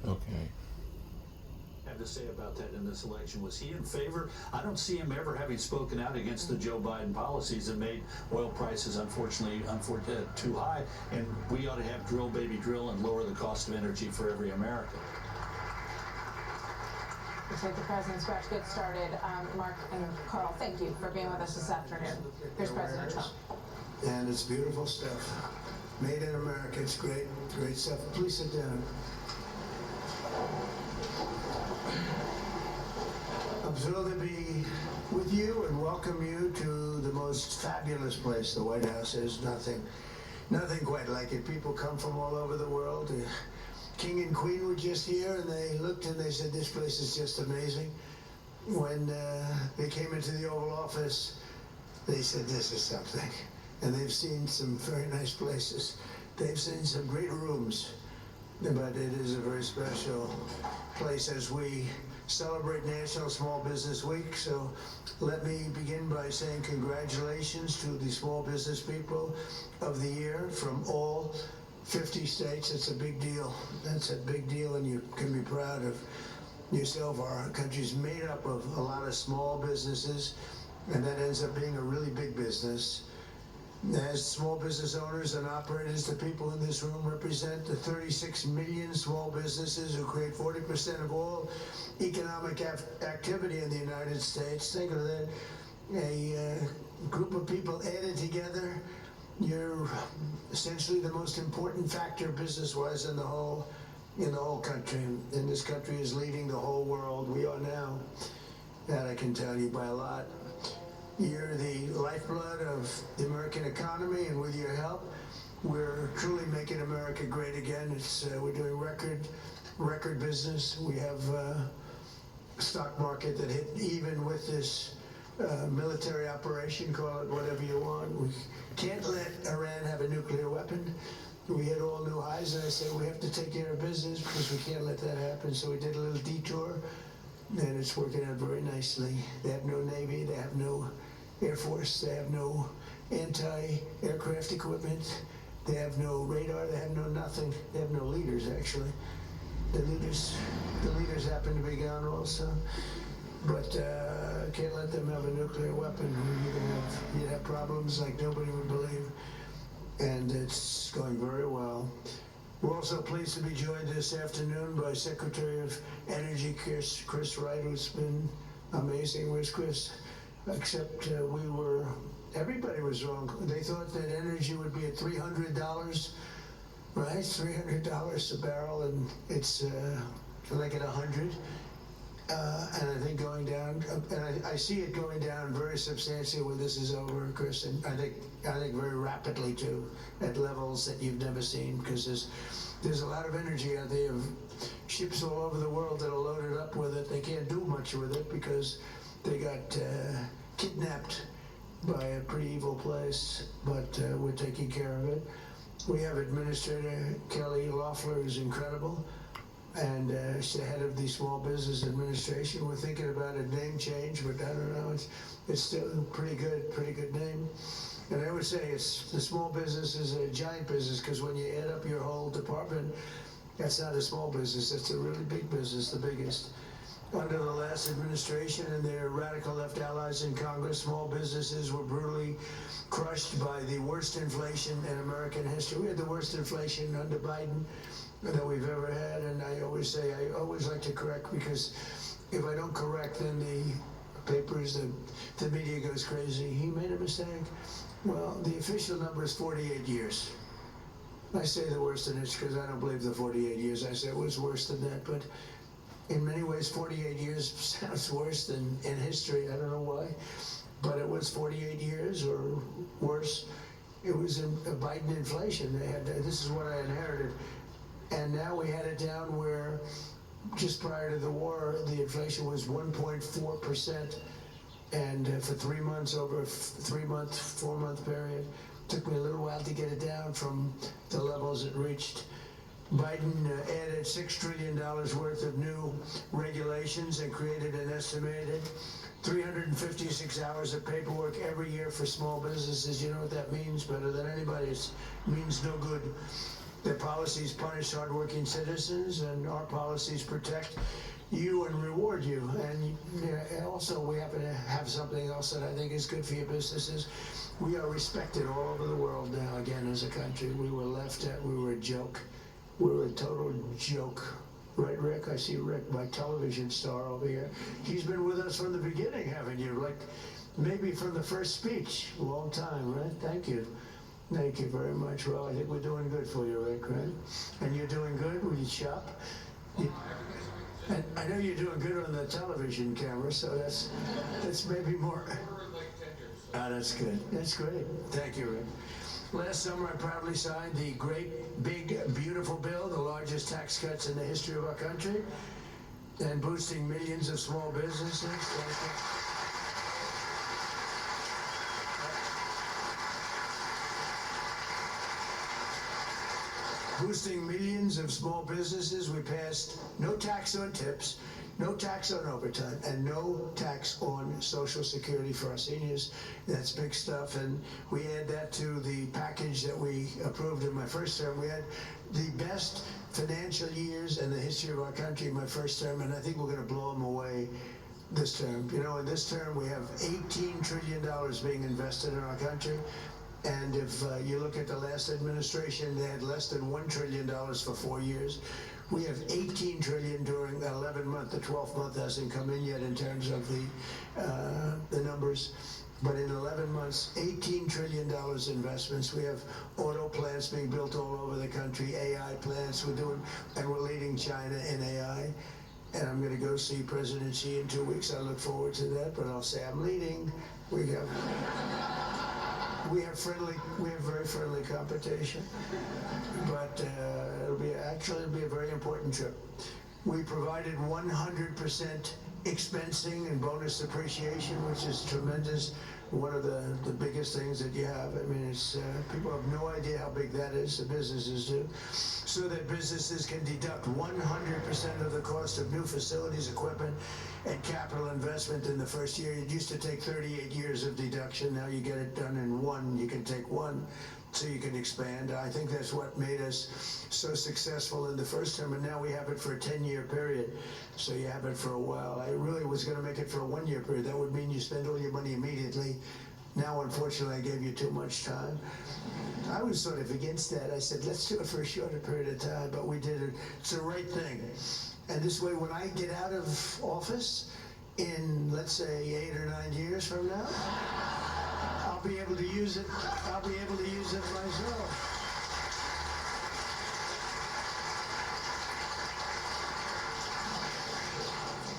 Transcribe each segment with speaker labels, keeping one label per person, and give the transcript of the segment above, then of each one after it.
Speaker 1: Okay.
Speaker 2: Have to say about that in this election? Was he in favor? I don't see him ever having spoken out against the Joe Biden policies that made oil prices unfortunately too high, and we ought to have drill baby drill and lower the cost of energy for every American.
Speaker 3: Looks like the president's about to get started. Mark and Carl, thank you for being with us this afternoon. Here's President Trump.
Speaker 4: And it's beautiful stuff. Made in America. It's great, great stuff. Please sit down. I'm thrilled to be with you and welcome you to the most fabulous place. The White House is nothing quite like it. People come from all over the world. The King and Queen were just here, and they looked and they said, this place is just amazing. When they came into the Oval Office, they said, this is something. And they've seen some very nice places. They've seen some great rooms, but it is a very special place as we celebrate National Small Business Week. So let me begin by saying congratulations to the small business people of the year from all 50 states. It's a big deal. That's a big deal, and you can be proud of yourself. Our country's made up of a lot of small businesses, and that ends up being a really big business. As small business owners and operators, the people in this room represent the 36 million small businesses who create 40% of all economic activity in the United States. Think of that, a group of people added together. You're essentially the most important factor business-wise in the whole country. And this country is leading the whole world. We are now. That I can tell you by a lot. You're the lifeblood of the American economy, and with your help, we're truly making America great again. We're doing record business. We have a stock market that hit even with this military operation, call it whatever you want. We can't let Iran have a nuclear weapon. We hit all new highs, and I said we have to take care of business because we can't let that happen. So we did a little detour, and it's working out very nicely. They have no Navy, they have no Air Force, they have no anti-aircraft equipment, they have no radar, they have no nothing. They have no leaders, actually. The leaders happen to be gone also. But can't let them have a nuclear weapon. You'd have problems like nobody would believe. And it's going very well. We're also pleased to be joined this afternoon by Secretary of Energy Chris Wright, who's been amazing. Where's Chris? Except everybody was wrong. They thought that energy would be at $300, right? $300 a barrel, and it's like at 100. And I think going down, and I see it going down very substantially when this is over, Chris, and I think very rapidly too, at levels that you've never seen, because there's a lot of energy out there of ships all over the world that are loaded up with it. They can't do much with it because they got kidnapped by a pretty evil place, but we're taking care of it. We have Administrator Kelly Loeffler, who's incredible, and she's the head of the Small Business Administration. We're thinking about a name change, but I don't know. It's still a pretty good name. And I would say the small business is a giant business, because when you add up your whole department, that's not a small business. That's a really big business, the biggest. Under the last administration and their radical left allies in Congress, small businesses were brutally crushed by the worst inflation in American history. We had the worst inflation under Biden that we've ever had, and I always like to correct, because if I don't correct, then the papers, the media goes crazy. He made a mistake. Well, the official number is 48 years. I say the worst in it because I don't believe the 48 years. I say it was worse than that, but in many ways, 48 years sounds worse than in history. I don't know why, but it was 48 years or worse. It was a Biden inflation. This is what I inherited. And now we had it down where just prior to the war, the inflation was 1.4%. And for 3 months, over a 4-month period, took me a little while to get it down from the levels it reached. Biden added $6 trillion worth of new regulations and created an estimated 356 hours of paperwork every year for small businesses. You know what that means better than anybody. It means no good. Their policies punish hardworking citizens, and our policies protect you and reward you. And also, we happen to have something else that I think is good for your businesses. We are respected all over the world now, again, as a country. We were left at, we were a joke. We were a total joke. Right, Rick? I see Rick, my television star over here. He's been with us from the beginning, haven't you? Like, maybe from the first speech. A long time, right? Thank you. Thank you very much. Well, I think we're doing good for you, Rick, right? And you're doing good when you shop? And I know you're doing good on the television camera, so that's maybe more. Ah, that's good. That's great. Thank you, Rick. Last summer, I proudly signed the great, big, beautiful bill, the largest tax cuts in the history of our country, and boosting millions of small businesses. Boosting millions of small businesses, we passed no tax on tips, no tax on overtime, and no tax on Social Security for our seniors. That's big stuff, and we add that to the package that we approved in my first term. We had the best financial years in the history of our country in my first term, and I think we're going to blow them away this term. You know, in this term, we have $18 trillion being invested in our country. And if you look at the last administration, they had less than $1 trillion for 4 years. We have $18 trillion during that 11 month. The 12th month hasn't come in yet in terms of the numbers. But in 11 months, $18 trillion investments. We have auto plants being built all over the country, AI plants we're doing, and we're leading China in AI. And I'm going to go see President Xi in 2 weeks. I look forward to that, but I'll say I'm leading. We have very friendly competition, but it'll be a very important trip. We provided 100% expensing and bonus depreciation, which is tremendous. One of the biggest things that you have. I mean, it's people have no idea how big that is. The businesses do, so that businesses can deduct 100% of the cost of new facilities, equipment, and capital investment in the first year. It used to take 38 years of deduction. Now you get it done in one. You can take one, so you can expand. I think that's what made us so successful in the first term, and now we have it for a 10-year period. So you have it for a while. I really was going to make it for a 1-year period. That would mean you spend all your money immediately. Now, unfortunately, I gave you too much time. I was sort of against that. I said, let's do it for a shorter period of time, but we did it. It's the right thing. And this way, when I get out of office in, let's say, 8 or 9 years from now, I'll be able to use it. I'll be able to use it myself.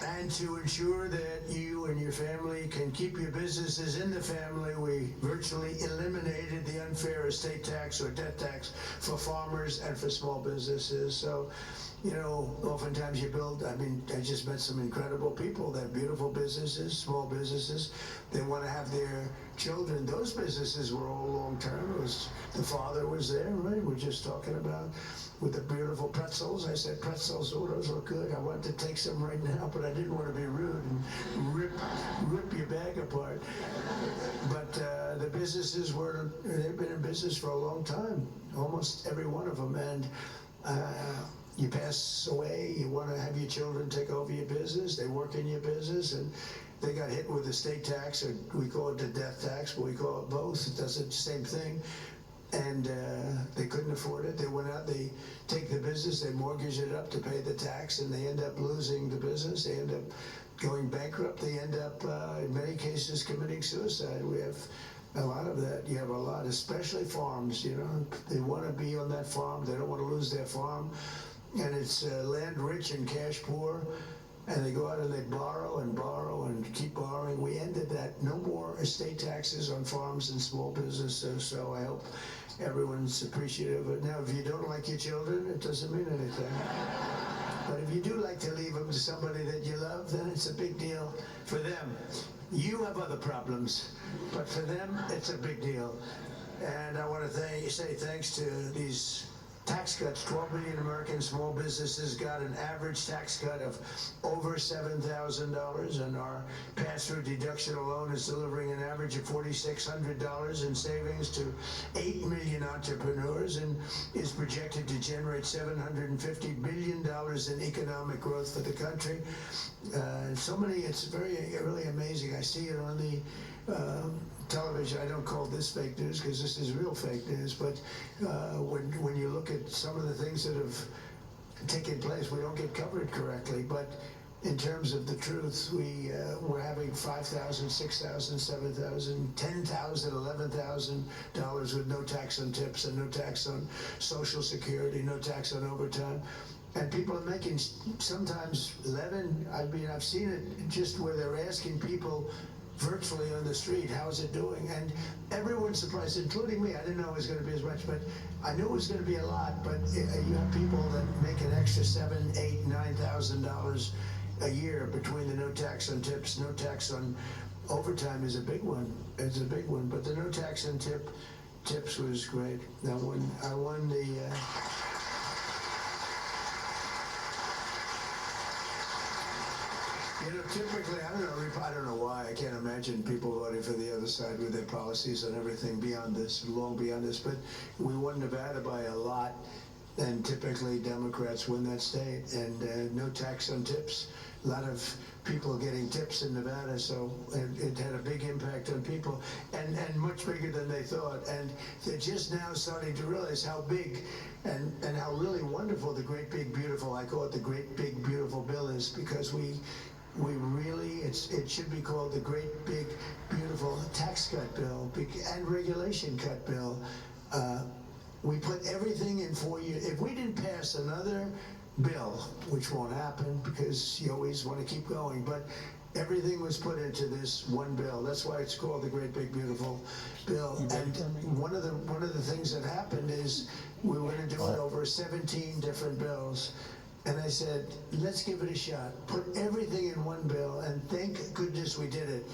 Speaker 4: And to ensure that you and your family can keep your businesses in the family, we virtually eliminated the unfair estate tax or death tax for farmers and for small businesses. So, you know, oftentimes you build, I mean, I just met some incredible people that have beautiful businesses, small businesses. They want to have their children. Those businesses were all long-term. It was, the father was there, right? We're just talking about with the beautiful pretzels. I said, pretzels, oh, those look good. I wanted to take some right now, but I didn't want to be rude and rip your bag apart. But the businesses they've been in business for a long time, almost every one of them. And you pass away, you want to have your children take over your business, they work in your business, and they got hit with the state tax, or we call it the death tax, but we call it both. It does the same thing. And they couldn't afford it. They went out, they take the business, they mortgage it up to pay the tax, and they end up losing the business. They end up going bankrupt. They end up, in many cases, committing suicide. We have a lot of that. You have a lot, especially farms, you know. They want to be on that farm. They don't want to lose their farm. And it's land rich and cash poor. And they go out and they borrow and keep borrowing. We ended that. No more estate taxes on farms and small businesses. So I hope everyone's appreciative of it. Now, if you don't like your children, it doesn't mean anything. But if you do like to leave them to somebody that you love, then it's a big deal for them. You have other problems, but for them, it's a big deal. And I want to say thanks to these tax cuts. 12 million American small businesses got an average tax cut of over $7,000, and our pass-through deduction alone is delivering an average of $4,600 in savings to 8 million entrepreneurs, and is projected to generate $750 billion in economic growth for the country. So many, it's really amazing. I see it on the television. I don't call this fake news because this is real fake news, but when you look at some of the things that have taken place, we don't get covered correctly. But in terms of the truth, we're having $5,000, $6,000, $7,000, $10,000, $11,000 with no tax on tips and no tax on Social Security, no tax on overtime. And people are making sometimes 11. I mean, I've seen it just where they're asking people virtually on the street, how's it doing? And everyone's surprised, including me. I didn't know it was going to be as much, but I knew it was going to be a lot. But you have people that make an extra $7,000, $8,000, $9,000 a year between the no tax on tips, no tax on overtime is a big one. It's a big one. But the no tax on tips was great. Now, when I won the typically, I don't know why. I can't imagine people voting for the other side with their policies and everything beyond this, long beyond this. But we won Nevada by a lot, and typically Democrats win that state. And no tax on tips. A lot of people getting tips in Nevada, so it had a big impact on people, and much bigger than they thought. And they're just now starting to realize how big and how really wonderful the great big beautiful, I call it the great big beautiful bill is, because we really, it should be called the great big beautiful tax cut bill and regulation cut bill. We put everything in 4 years. If we didn't pass another bill, which won't happen because you always want to keep going, but everything was put into this one bill. That's why it's called the great big beautiful bill. And one of the things that happened is we were going to do it over 17 different bills. And I said, let's give it a shot. Put everything in one bill, and thank goodness we did it,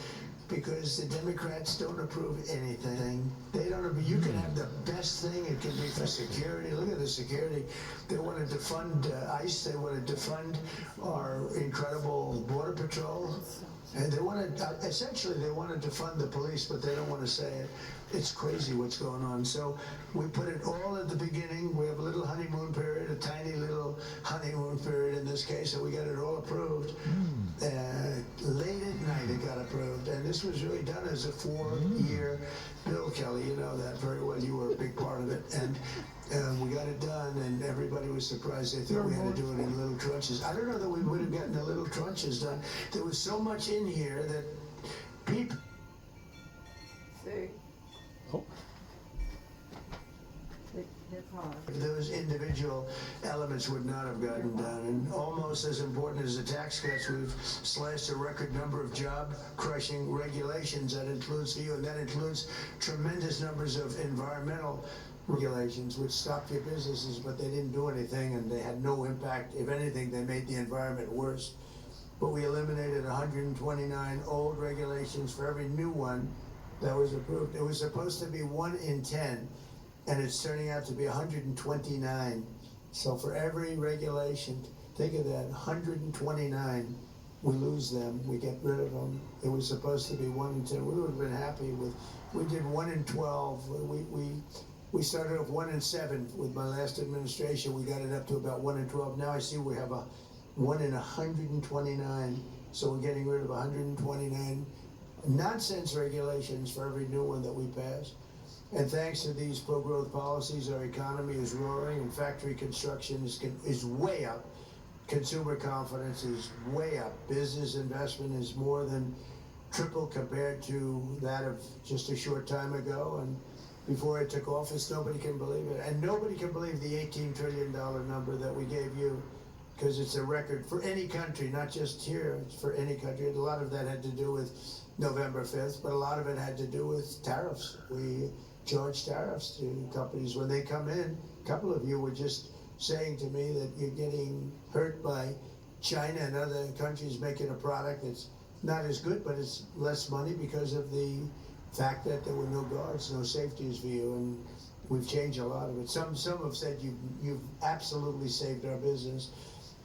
Speaker 4: because the Democrats don't approve anything. They don't approve. You can have the best thing. It can be for security. Look at the security. They want to defund ICE. They want to defund our incredible Border Patrol. And they want to, essentially, they want to defund the police, but they don't want to say it. It's crazy what's going on. So we put it all at the beginning. We have a little honeymoon period, a tiny little honeymoon period in this case, and we got it all approved. Late at night it got approved, and this was really done as a 4-year bill, Kelly. You know that very well. You were a big part of it. And we got it done, and everybody was surprised. They thought we had to do it in little tranches. I don't know that we would have gotten the little tranches done. There was so much in here that people... Those individual elements would not have gotten done. And almost as important as the tax cuts, we've slashed a record number of job-crushing regulations. That includes you, and that includes tremendous numbers of environmental regulations, which stopped your businesses, but they didn't do anything, and they had no impact. If anything, they made the environment worse. But we eliminated 129 old regulations for every new one that was approved. It was supposed to be 1 in 10. And it's turning out to be 129. So for every regulation, think of that, 129, we lose them, we get rid of them. It was supposed to be 1 in 10. We would have been happy with, we did 1 in 12. We started off 1 in 7 with my last administration. We got it up to about 1 in 12. Now I see we have a 1 in 129. So we're getting rid of 129 nonsense regulations for every new one that we pass. And thanks to these pro-growth policies, our economy is roaring, and factory construction is way up. Consumer confidence is way up. Business investment is more than triple compared to that of just a short time ago. And before I took office, nobody can believe it. And nobody can believe the $18 trillion number that we gave you, because it's a record for any country, not just here, it's for any country. A lot of that had to do with November 5th, but a lot of it had to do with tariffs. We charge tariffs to companies when they come in. A couple of you were just saying to me that you're getting hurt by China and other countries making a product that's not as good, but it's less money because of the fact that there were no guards, no safeties for you. we've changed a lot of it. Some have said you've absolutely saved our business.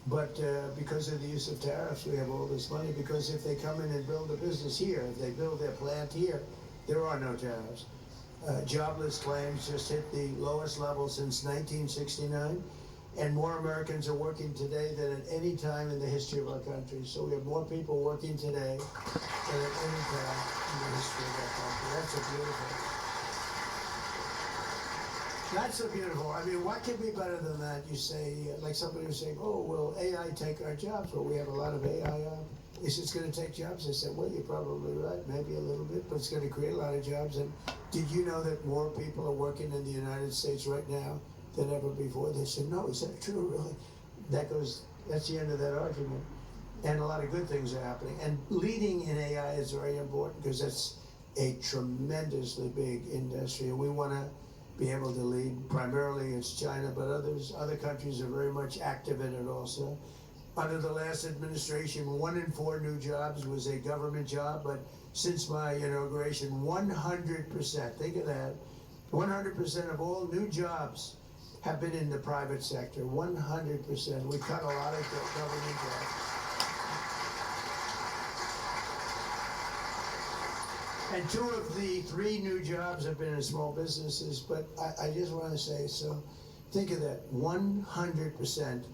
Speaker 4: But because of the use of tariffs, we have all this money. Because if they come in and build a business here, if they build their plant here, there are no tariffs. Jobless claims just hit the lowest level since 1969. And more Americans are working today than at any time in the history of our country. So we have more people working today than at any time in the history of our country. That's a beautiful. That's so beautiful. I mean, what could be better than that? You say, like somebody was saying, oh, will AI take our jobs? Well, we have a lot of AI. Is it going to take jobs? I said, well, you're probably right, maybe a little bit, but it's going to create a lot of jobs. And did you know that more people are working in the United States right now than ever before? They said, no, is that true, really? That's the end of that argument. And a lot of good things are happening. And leading in AI is very important because that's a tremendously big industry. And we want to be able to lead. Primarily it's China, but other countries are very much active in it also. Under the last administration, 1 in 4 new jobs was a government job, but since my inauguration, 100%, think of that, 100% of all new jobs have been in the private sector, 100%. We cut a lot of government jobs. And 2 of the 3 new jobs have been in small businesses, but I just want to say, so think of that, 100%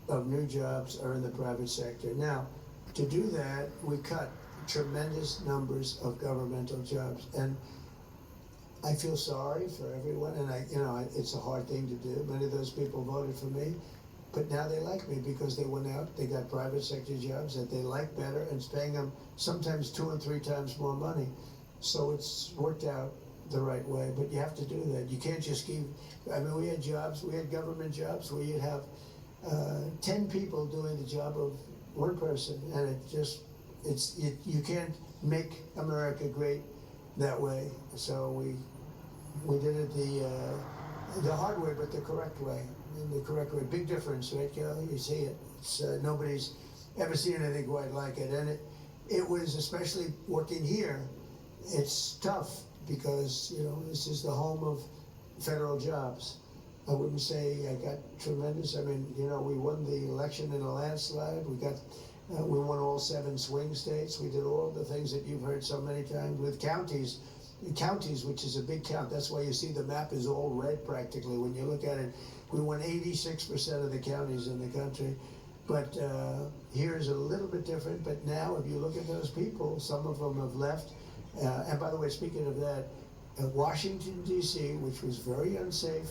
Speaker 4: of new jobs are in the private sector. Now, to do that, we cut tremendous numbers of governmental jobs. And I feel sorry for everyone, and it's a hard thing to do. Many of those people voted for me, but now they like me because they went out, they got private sector jobs that they like better, and it's paying them sometimes 2 and 3 times more money. So it's worked out the right way, but you have to do that. You can't just keep, I mean, we had government jobs where you'd have 10 people doing the job of 1 person, and you can't make America great that way. So we did it the hard way, but the correct way. In the correct way, big difference, right, Kelly? You see it. Nobody's ever seen anything quite like it, and it was, especially working here, it's tough because this is the home of federal jobs. I wouldn't say I got tremendous. I mean, we won the election in a landslide. We won all 7 swing states. We did all the things that you've heard so many times with counties, which is a big count. That's why you see the map is all red practically. When you look at it, we won 86% of the counties in the country. But here is a little bit different. But now, if you look at those people, some of them have left. And by the way, speaking of that, Washington, D.C., which was very unsafe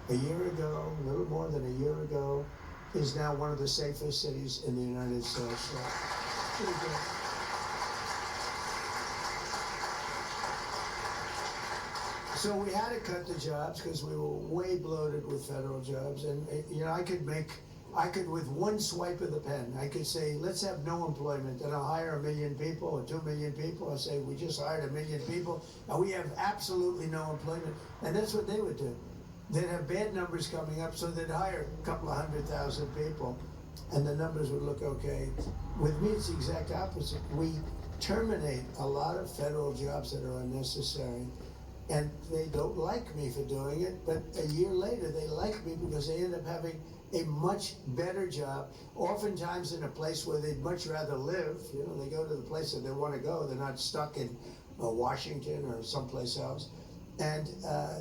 Speaker 4: a year ago, a little more than a year ago, is now one of the safest cities in the United States. So, pretty good. So we had to cut the jobs because we were way bloated with federal jobs. And, I could, with one swipe of the pen, I could say, let's have no employment, and I'll hire 1 million people or 2 million people. I'll say, we just hired 1 million people, and we have absolutely no employment. And that's what they would do. They'd have bad numbers coming up, so they'd hire a couple of 100,000 people, and the numbers would look okay. With me, it's the exact opposite. We terminate a lot of federal jobs that are unnecessary, and they don't like me for doing it, but a year later, they like me because they end up having a much better job, oftentimes in a place where they'd much rather live. They go to the place that they want to go. They're not stuck in Washington or someplace else. And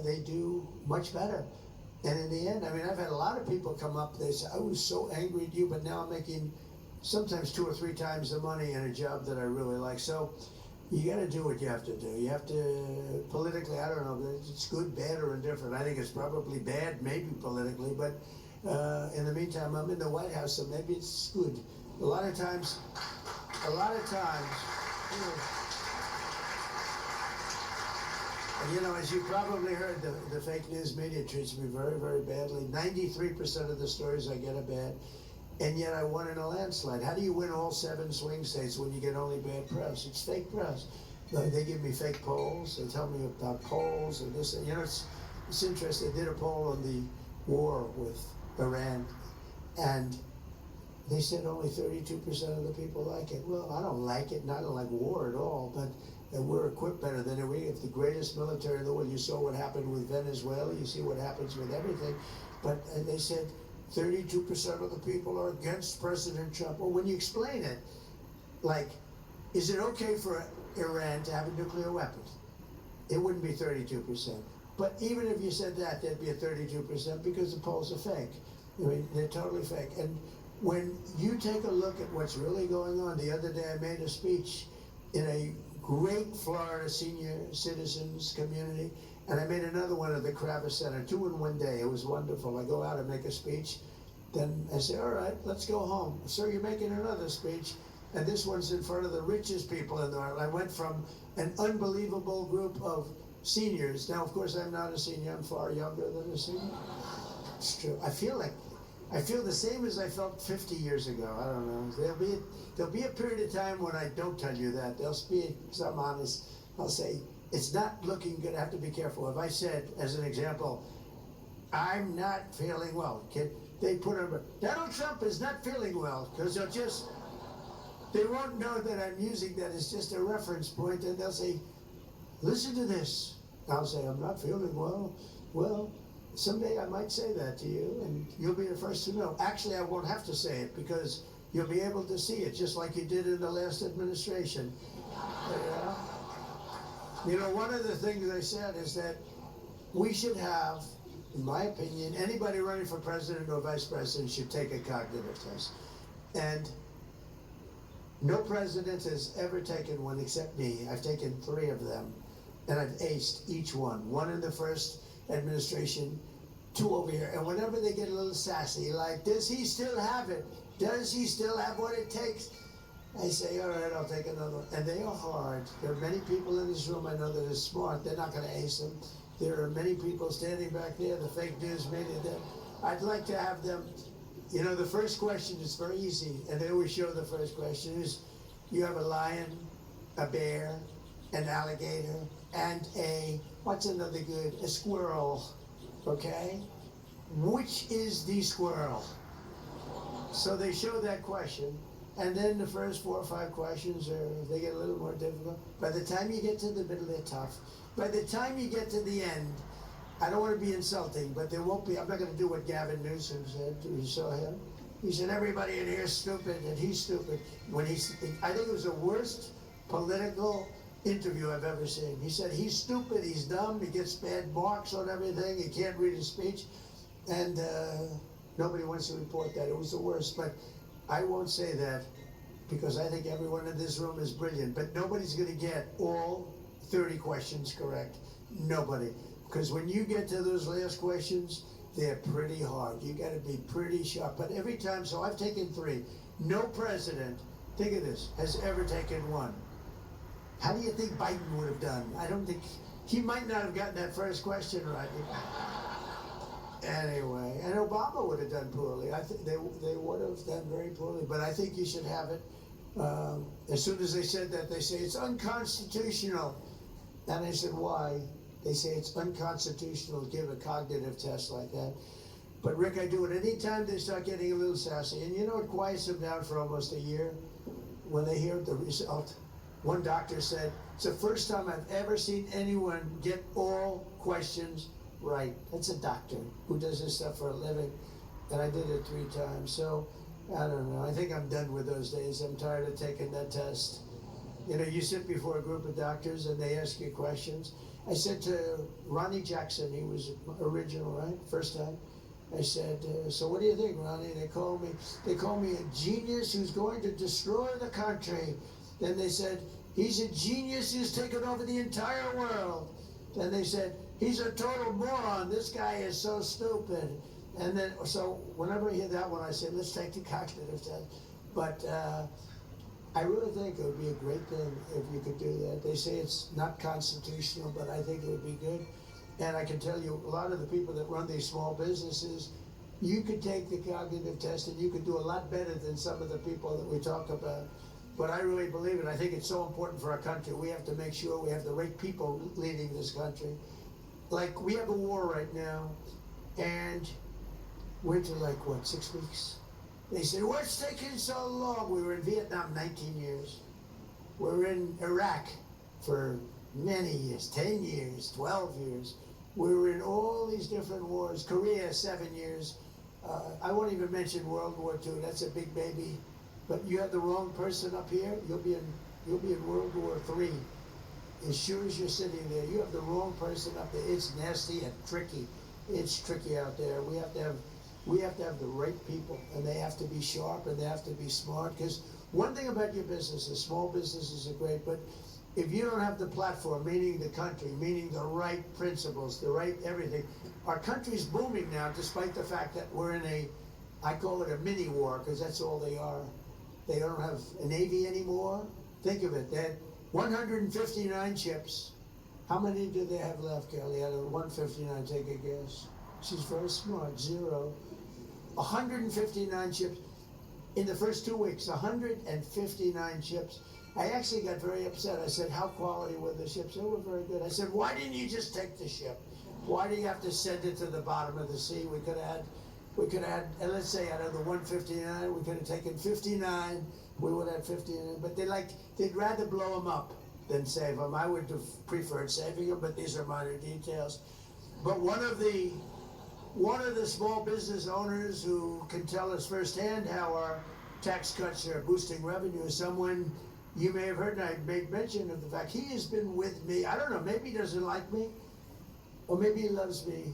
Speaker 4: they do much better. And in the end, I've had a lot of people come up, they say, I was so angry at you, but now I'm making sometimes 2 or 3 times the money in a job that I really like. So you got to do what you have to do. You have to, politically, I don't know, it's good, bad, or indifferent. I think it's probably bad, maybe politically, but in the meantime, I'm in the White House, so maybe it's good. A lot of times, as you probably heard, the fake news media treats me very, very badly. 93% of the stories I get are bad, and yet I won in a landslide. How do you win all 7 swing states when you get only bad press? It's fake press. They give me fake polls. They tell me about polls and this. It's interesting. They did a poll on the war with Iran, and They said only 32% of the people like it. Well, I don't like it, and I don't like war at all, but we're equipped better than we have the greatest military in the world. You saw what happened with Venezuela, you see what happens with everything. But they said 32% of the people are against President Trump. Well, when you explain it, like, is it okay for Iran to have a nuclear weapon? It wouldn't be 32%. But even if you said that, there'd be a 32% because the polls are fake. I mean, they're totally fake. And when you take a look at what's really going on, the other day I made a speech in a great Florida senior citizens community, and I made another one at the Kravis Center, 2 in one day. It was wonderful. I go out and make a speech, then I say, all right, let's go home. Sir, you're making another speech, and this one's in front of the richest people in the world. I went from an unbelievable group of seniors. Now, of course, I'm not a senior. I'm far younger than a senior. It's true. I feel the same as I felt 50 years ago. I don't know. There'll be a period of time when I don't tell you that. There'll be some honest. I'll say, it's not looking good. I have to be careful. If I said, as an example, I'm not feeling well, they put over, Donald Trump is not feeling well, because they won't know that I'm using that as just a reference point, and they'll say, listen to this. I'll say, I'm not feeling well. Well, someday I might say that to you, and you'll be the first to know. Actually, I won't have to say it, because you'll be able to see it, just like you did in the last administration. You know, one of the things I said is that we should have, in my opinion, anybody running for president or vice president should take a cognitive test. And no president has ever taken one except me. I've taken 3 of them, and I've aced each one. 1 in the first administration, 2 over here. And whenever they get a little sassy, like, does he still have it? Does he still have what it takes? I say, all right, I'll take another one. And they are hard. There are many people in this room I know that are smart. They're not going to ace them. There are many people standing back there, the fake news media. I'd like to have them, you know, the first question is very easy, and they always show the first question is, you have a lion, a bear, an alligator, and what's another good, a squirrel, okay? Which is the squirrel? So they show that question, and then the first 4 or 5 questions they get a little more difficult. By the time you get to the middle, they're tough. By the time you get to the end, I don't want to be insulting, but there won't be, I'm not going to do what Gavin Newsom said. You saw him? He said, everybody in here is stupid, and he's stupid. I think it was the worst political interview I've ever seen. He said, he's stupid, he's dumb, he gets bad marks on everything, he can't read his speech, and nobody wants to report that. It was the worst, but I won't say that, because I think everyone in this room is brilliant, but nobody's going to get all 30 questions correct. Nobody. Because when you get to those last questions, they're pretty hard. You got to be pretty sharp. But every time, so I've taken 3. No president, think of this, has ever taken 1. How do you think Biden would have done? I don't think, he might not have gotten that first question right. Anyway, and Obama would have done poorly. I think they would have done very poorly, but I think you should have it. As soon as they said that, they say it's unconstitutional. And I said, why? They say it's unconstitutional to give a cognitive test like that. But Rick, I do it anytime they start getting a little sassy. And you know, it quiets them down for almost a year when they hear the result. One doctor said, it's the first time I've ever seen anyone get all questions right. That's a doctor who does this stuff for a living. And I did it 3 times. So, I don't know. I think I'm done with those days. I'm tired of taking that test. You know, you sit before a group of doctors and they ask you questions. I said to Ronnie Jackson, he was original, right? First time. I said, so what do you think, Ronnie? They call me a genius who's going to destroy the country. Then they said, he's a genius who's taken over the entire world. Then they said, he's a total moron. This guy is so stupid. And then, so whenever I hear that one, I say, let's take the cognitive test. But I really think it would be a great thing if you could do that. They say it's not constitutional, but I think it would be good. And I can tell you, a lot of the people that run these small businesses, you could take the cognitive test and you could do a lot better than some of the people that we talk about. But I really believe it. I think it's so important for our country. We have to make sure we have the right people leading this country. Like, we have a war right now, and we're to, like, what, 6 weeks? They said, what's taking so long? We were in Vietnam 19 years. We were in Iraq for many years, 10 years, 12 years. We were in all these different wars. Korea, 7 years. I won't even mention World War II. That's a big baby. But you have the wrong person up here, you'll be in World War III. As sure as you're sitting there, you have the wrong person up there. It's nasty and tricky. It's tricky out there. We have to have the right people, and they have to be sharp and they have to be smart. Because one thing about your business is small businesses are great, but if you don't have the platform, meaning the country, meaning the right principles, the right everything, our country's booming now, despite the fact that we're in I call it a mini war, because that's all they are. They don't have a Navy anymore. Think of it, they had 159 ships. How many do they have left, Kelly? Out of 159, take a guess. She's very smart, 0. 159 ships. In the first 2 weeks, 159 ships. I actually got very upset. I said, how quality were the ships? They were very good. I said, why didn't you just take the ship? Why do you have to send it to the bottom of the sea? We could have had, and let's say out of the 159, we could have taken 59. We would have 59, but they'd rather blow them up than save them. I would have preferred saving them, but these are minor details. But one of the small business owners who can tell us firsthand how our tax cuts are boosting revenue is someone you may have heard, and I made mention of the fact he has been with me. I don't know, maybe he doesn't like me, or maybe he loves me.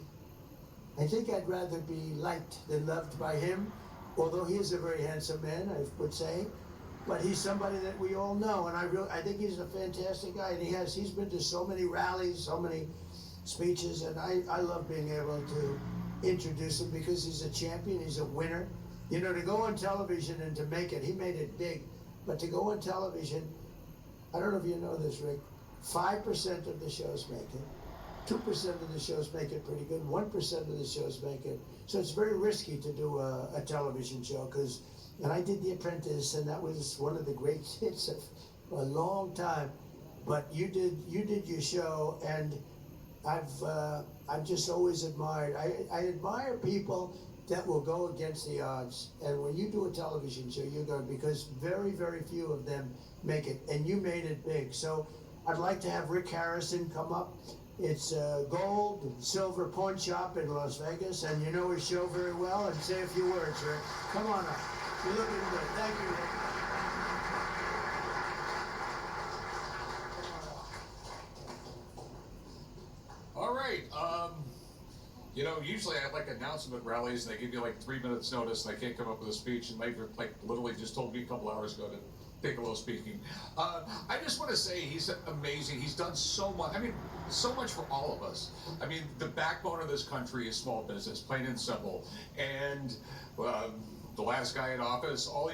Speaker 4: I think I'd rather be liked than loved by him, although he is a very handsome man, I would say. But he's somebody that we all know, and I think he's a fantastic guy, and he's been to so many rallies, so many speeches, and I love being able to introduce him because he's a champion, he's a winner. You know, to go on television and to make it, he made it big, but to go on television, I don't know if you know this, Rick, 5% of the shows make it. 2% of the shows make it pretty good. 1% of the shows make it. So it's very risky to do a television show and I did The Apprentice, and that was one of the great hits of a long time. But you did your show, and I've just always admired. I admire people that will go against the odds. And when you do a television show, you're going, because very, very few of them make it, and you made it big. So I'd like to have Rick Harrison come up. It's a gold and silver pawn shop in Las Vegas, and you know his show very well, and say a few words, Rick. Come on up. You're looking good. Thank you, Rick.
Speaker 1: All right. You know, usually I have like announcement rallies, and they give you like 3 minutes notice, and I can't come up with a speech, and Mike like literally just told me a couple hours ago to take a little speaking. I just want to say he's amazing. He's done so much. I mean, so much for all of us. I mean, the backbone of this country is small business, plain and simple. And the last guy in office, all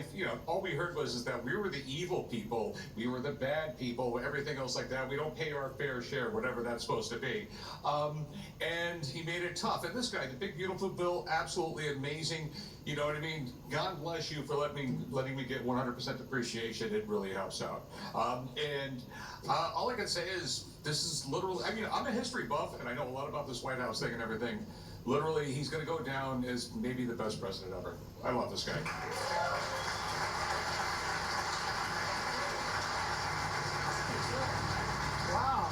Speaker 1: we heard was that we were the evil people, we were the bad people, everything else like that. We don't pay our fair share, whatever that's supposed to be. And he made it tough. And this guy, the big beautiful bill, absolutely amazing. You know what I mean? God bless you for letting me get 100% depreciation. It really helps out. All I can say is this is literally. I mean, I'm a history buff, and I know a lot about this White House thing and everything. Literally, he's going to go down as maybe the best president ever. I love this guy.
Speaker 4: Wow.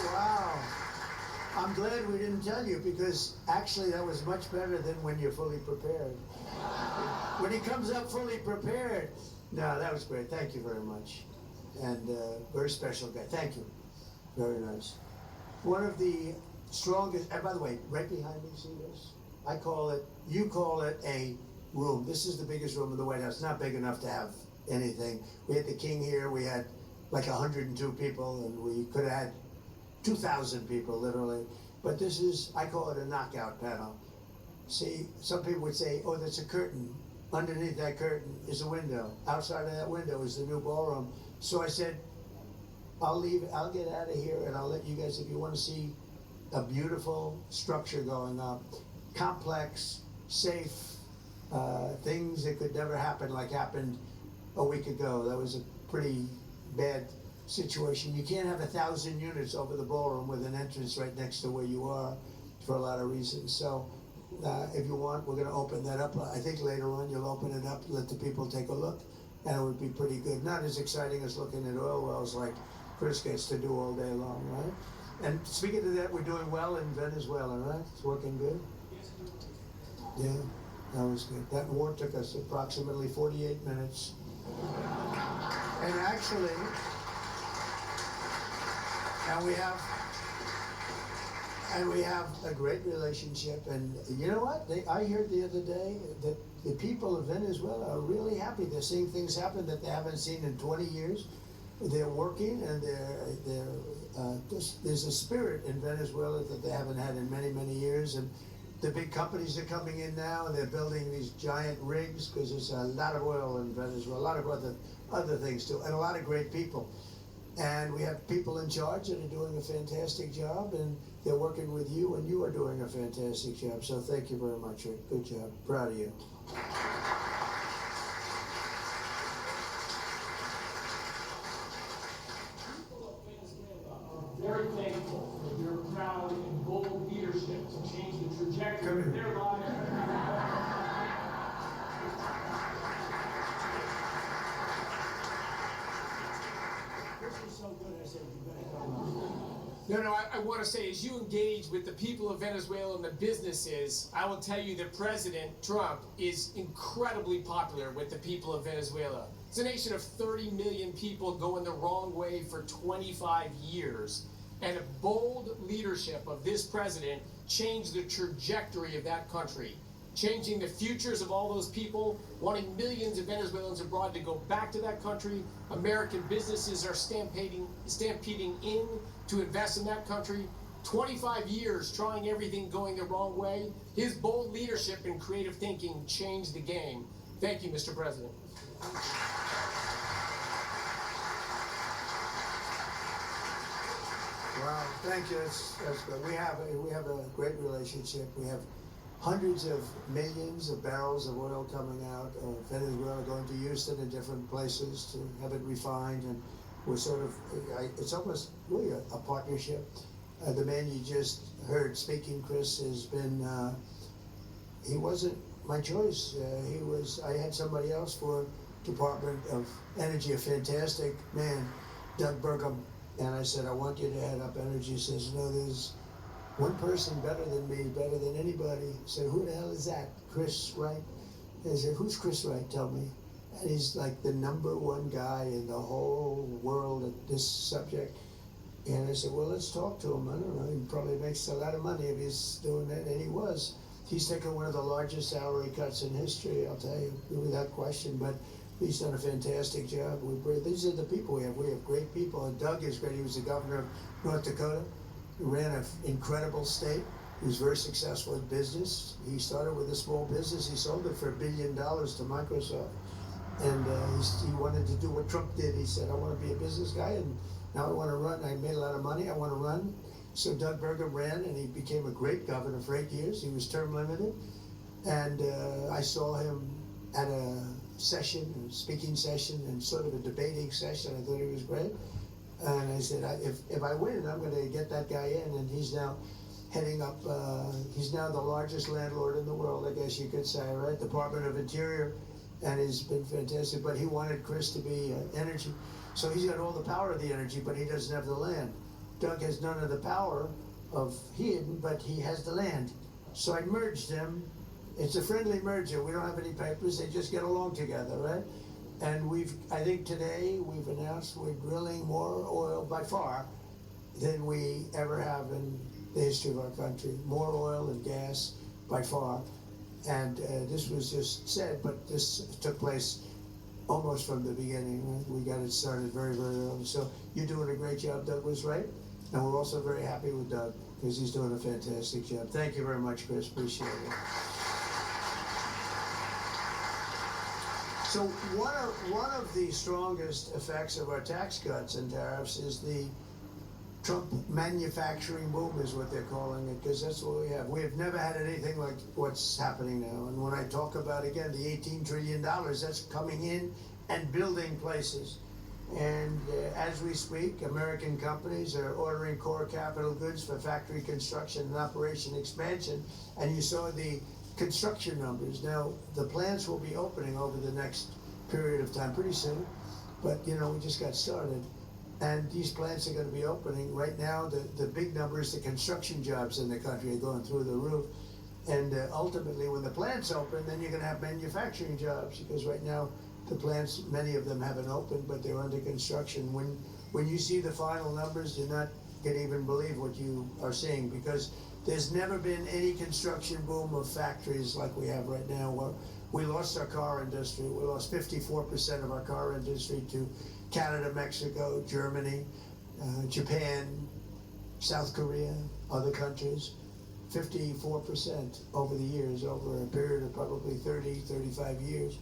Speaker 4: Wow. I'm glad we didn't tell you, because actually that was much better than when you're fully prepared. When he comes up fully prepared. No, that was great. Thank you very much. And very special guy. Thank you. Very nice. One of the strongest, and by the way, right behind me, see this? You call it a room. This is the biggest room in the White House. Not big enough to have anything. We had the king here. We had like 102 people, and we could have had 2,000 people, literally. But this is, I call it a knockout panel. See, some people would say, oh, that's a curtain. Underneath that curtain is a window. Outside of that window is the new ballroom. So I said, I'll get out of here, and I'll let you guys, if you want to see a beautiful structure going up, complex, safe, things that could never happen, like happened a week ago. That was a pretty bad situation. You can't have 1,000 units over the ballroom with an entrance right next to where you are for a lot of reasons. So if you want, we're going to open that up. I think later on you'll open it up, let the people take a look, and it would be pretty good. Not as exciting as looking at oil wells like Chris gets to do all day long, right? And speaking of that, we're doing well in Venezuela, right? It's working good? Yeah, that was good. That war took us approximately 48 minutes. And actually, we have a great relationship. And you know what? I heard the other day that the people of Venezuela are really happy. They're seeing things happen that they haven't seen in 20 years. They're working, and there's a spirit in Venezuela that they haven't had in many, many years. And the big companies are coming in now, and they're building these giant rigs because there's a lot of oil in Venezuela, a lot of other things too, and a lot of great people. And we have people in charge that are doing a fantastic job, and they're working with you, and you are doing a fantastic job. So thank you very much, Rick. Good job. Proud of you.
Speaker 5: Very thankful for your proud and bold leadership to change the trajectory of their lives.
Speaker 4: This is so good, I said, you better go.
Speaker 5: No, I want to say, as you engage with the people of Venezuela and the businesses, I will tell you that President Trump is incredibly popular with the people of Venezuela. It's a nation of 30 million people going the wrong way for 25 years. And a bold leadership of this president changed the trajectory of that country, changing the futures of all those people, wanting millions of Venezuelans abroad to go back to that country. American businesses are stampeding in to invest in that country. 25 years trying everything going the wrong way. His bold leadership and creative thinking changed the game. Thank you, Mr. President.
Speaker 4: Wow, thank you. That's good. We have a great relationship. We have hundreds of millions of barrels of oil coming out of Venezuela, going to Houston and different places to have it refined, and we're sort of, it's almost really a partnership. The man you just heard speaking, Chris, has been, he wasn't my choice. I had somebody else for Department of Energy, a fantastic man, Doug Burgum. And I said, I want you to head up energy. He says, no, there's one person better than me, better than anybody. I said, who the hell is that? Chris Wright? I said, who's Chris Wright? Tell me. And he's like the #1 guy in the whole world at this subject. And I said, well, let's talk to him. I don't know, he probably makes a lot of money if he's doing that. And he was. He's taken one of the largest salary cuts in history, I'll tell you, without question. But he's done a fantastic job. These are the people we have. We have great people. And Doug is great. He was the governor of North Dakota. He ran an incredible state. He was very successful in business. He started with a small business. He sold it for $1 billion to Microsoft. And he wanted to do what Trump did. He said, I want to be a business guy, and now I want to run. I made a lot of money. I want to run. So Doug Burgum ran, and he became a great governor for 8 years. He was term limited. And I saw him at a speaking session, and sort of a debating session. I thought he was great. And I said, if I win, I'm going to get that guy in. And he's now heading up, he's now the largest landlord in the world, I guess you could say, right? Department of Interior, and he's been fantastic. But he wanted Chris to be energy. So he's got all the power of the energy, but he doesn't have the land. Doug has none of the power of him, but he has the land. So I merged them. It's a friendly merger. We don't have any papers. They just get along together, right? And I think today we've announced we're drilling more oil by far than we ever have in the history of our country. More oil and gas by far. And this was just said, but this took place almost from the beginning. Right? We got it started very, very early. So you're doing a great job. Doug was right. And we're also very happy with Doug because he's doing a fantastic job. Thank you very much, Chris. Appreciate it. So one of the strongest effects of our tax cuts and tariffs is the Trump manufacturing boom, is what they're calling it, because that's what we have. We have never had anything like what's happening now. And when I talk about, again, the $18 trillion, that's coming in and building places. And as we speak, American companies are ordering core capital goods for factory construction and operation expansion. And you saw the construction numbers. Now, the plants will be opening over the next period of time, pretty soon. But, you know, we just got started. And these plants are going to be opening. Right now, the big numbers, the construction jobs in the country are going through the roof. And ultimately, when the plants open, then you're going to have manufacturing jobs, because right now, the plants, many of them haven't opened, but they're under construction. When you see the final numbers, you're not going to even believe what you are seeing, because there's never been any construction boom of factories like we have right now. Well, we lost our car industry. We lost 54% of our car industry to Canada, Mexico, Germany, Japan, South Korea, other countries. 54% over the years, over a period of probably 30, 35 years.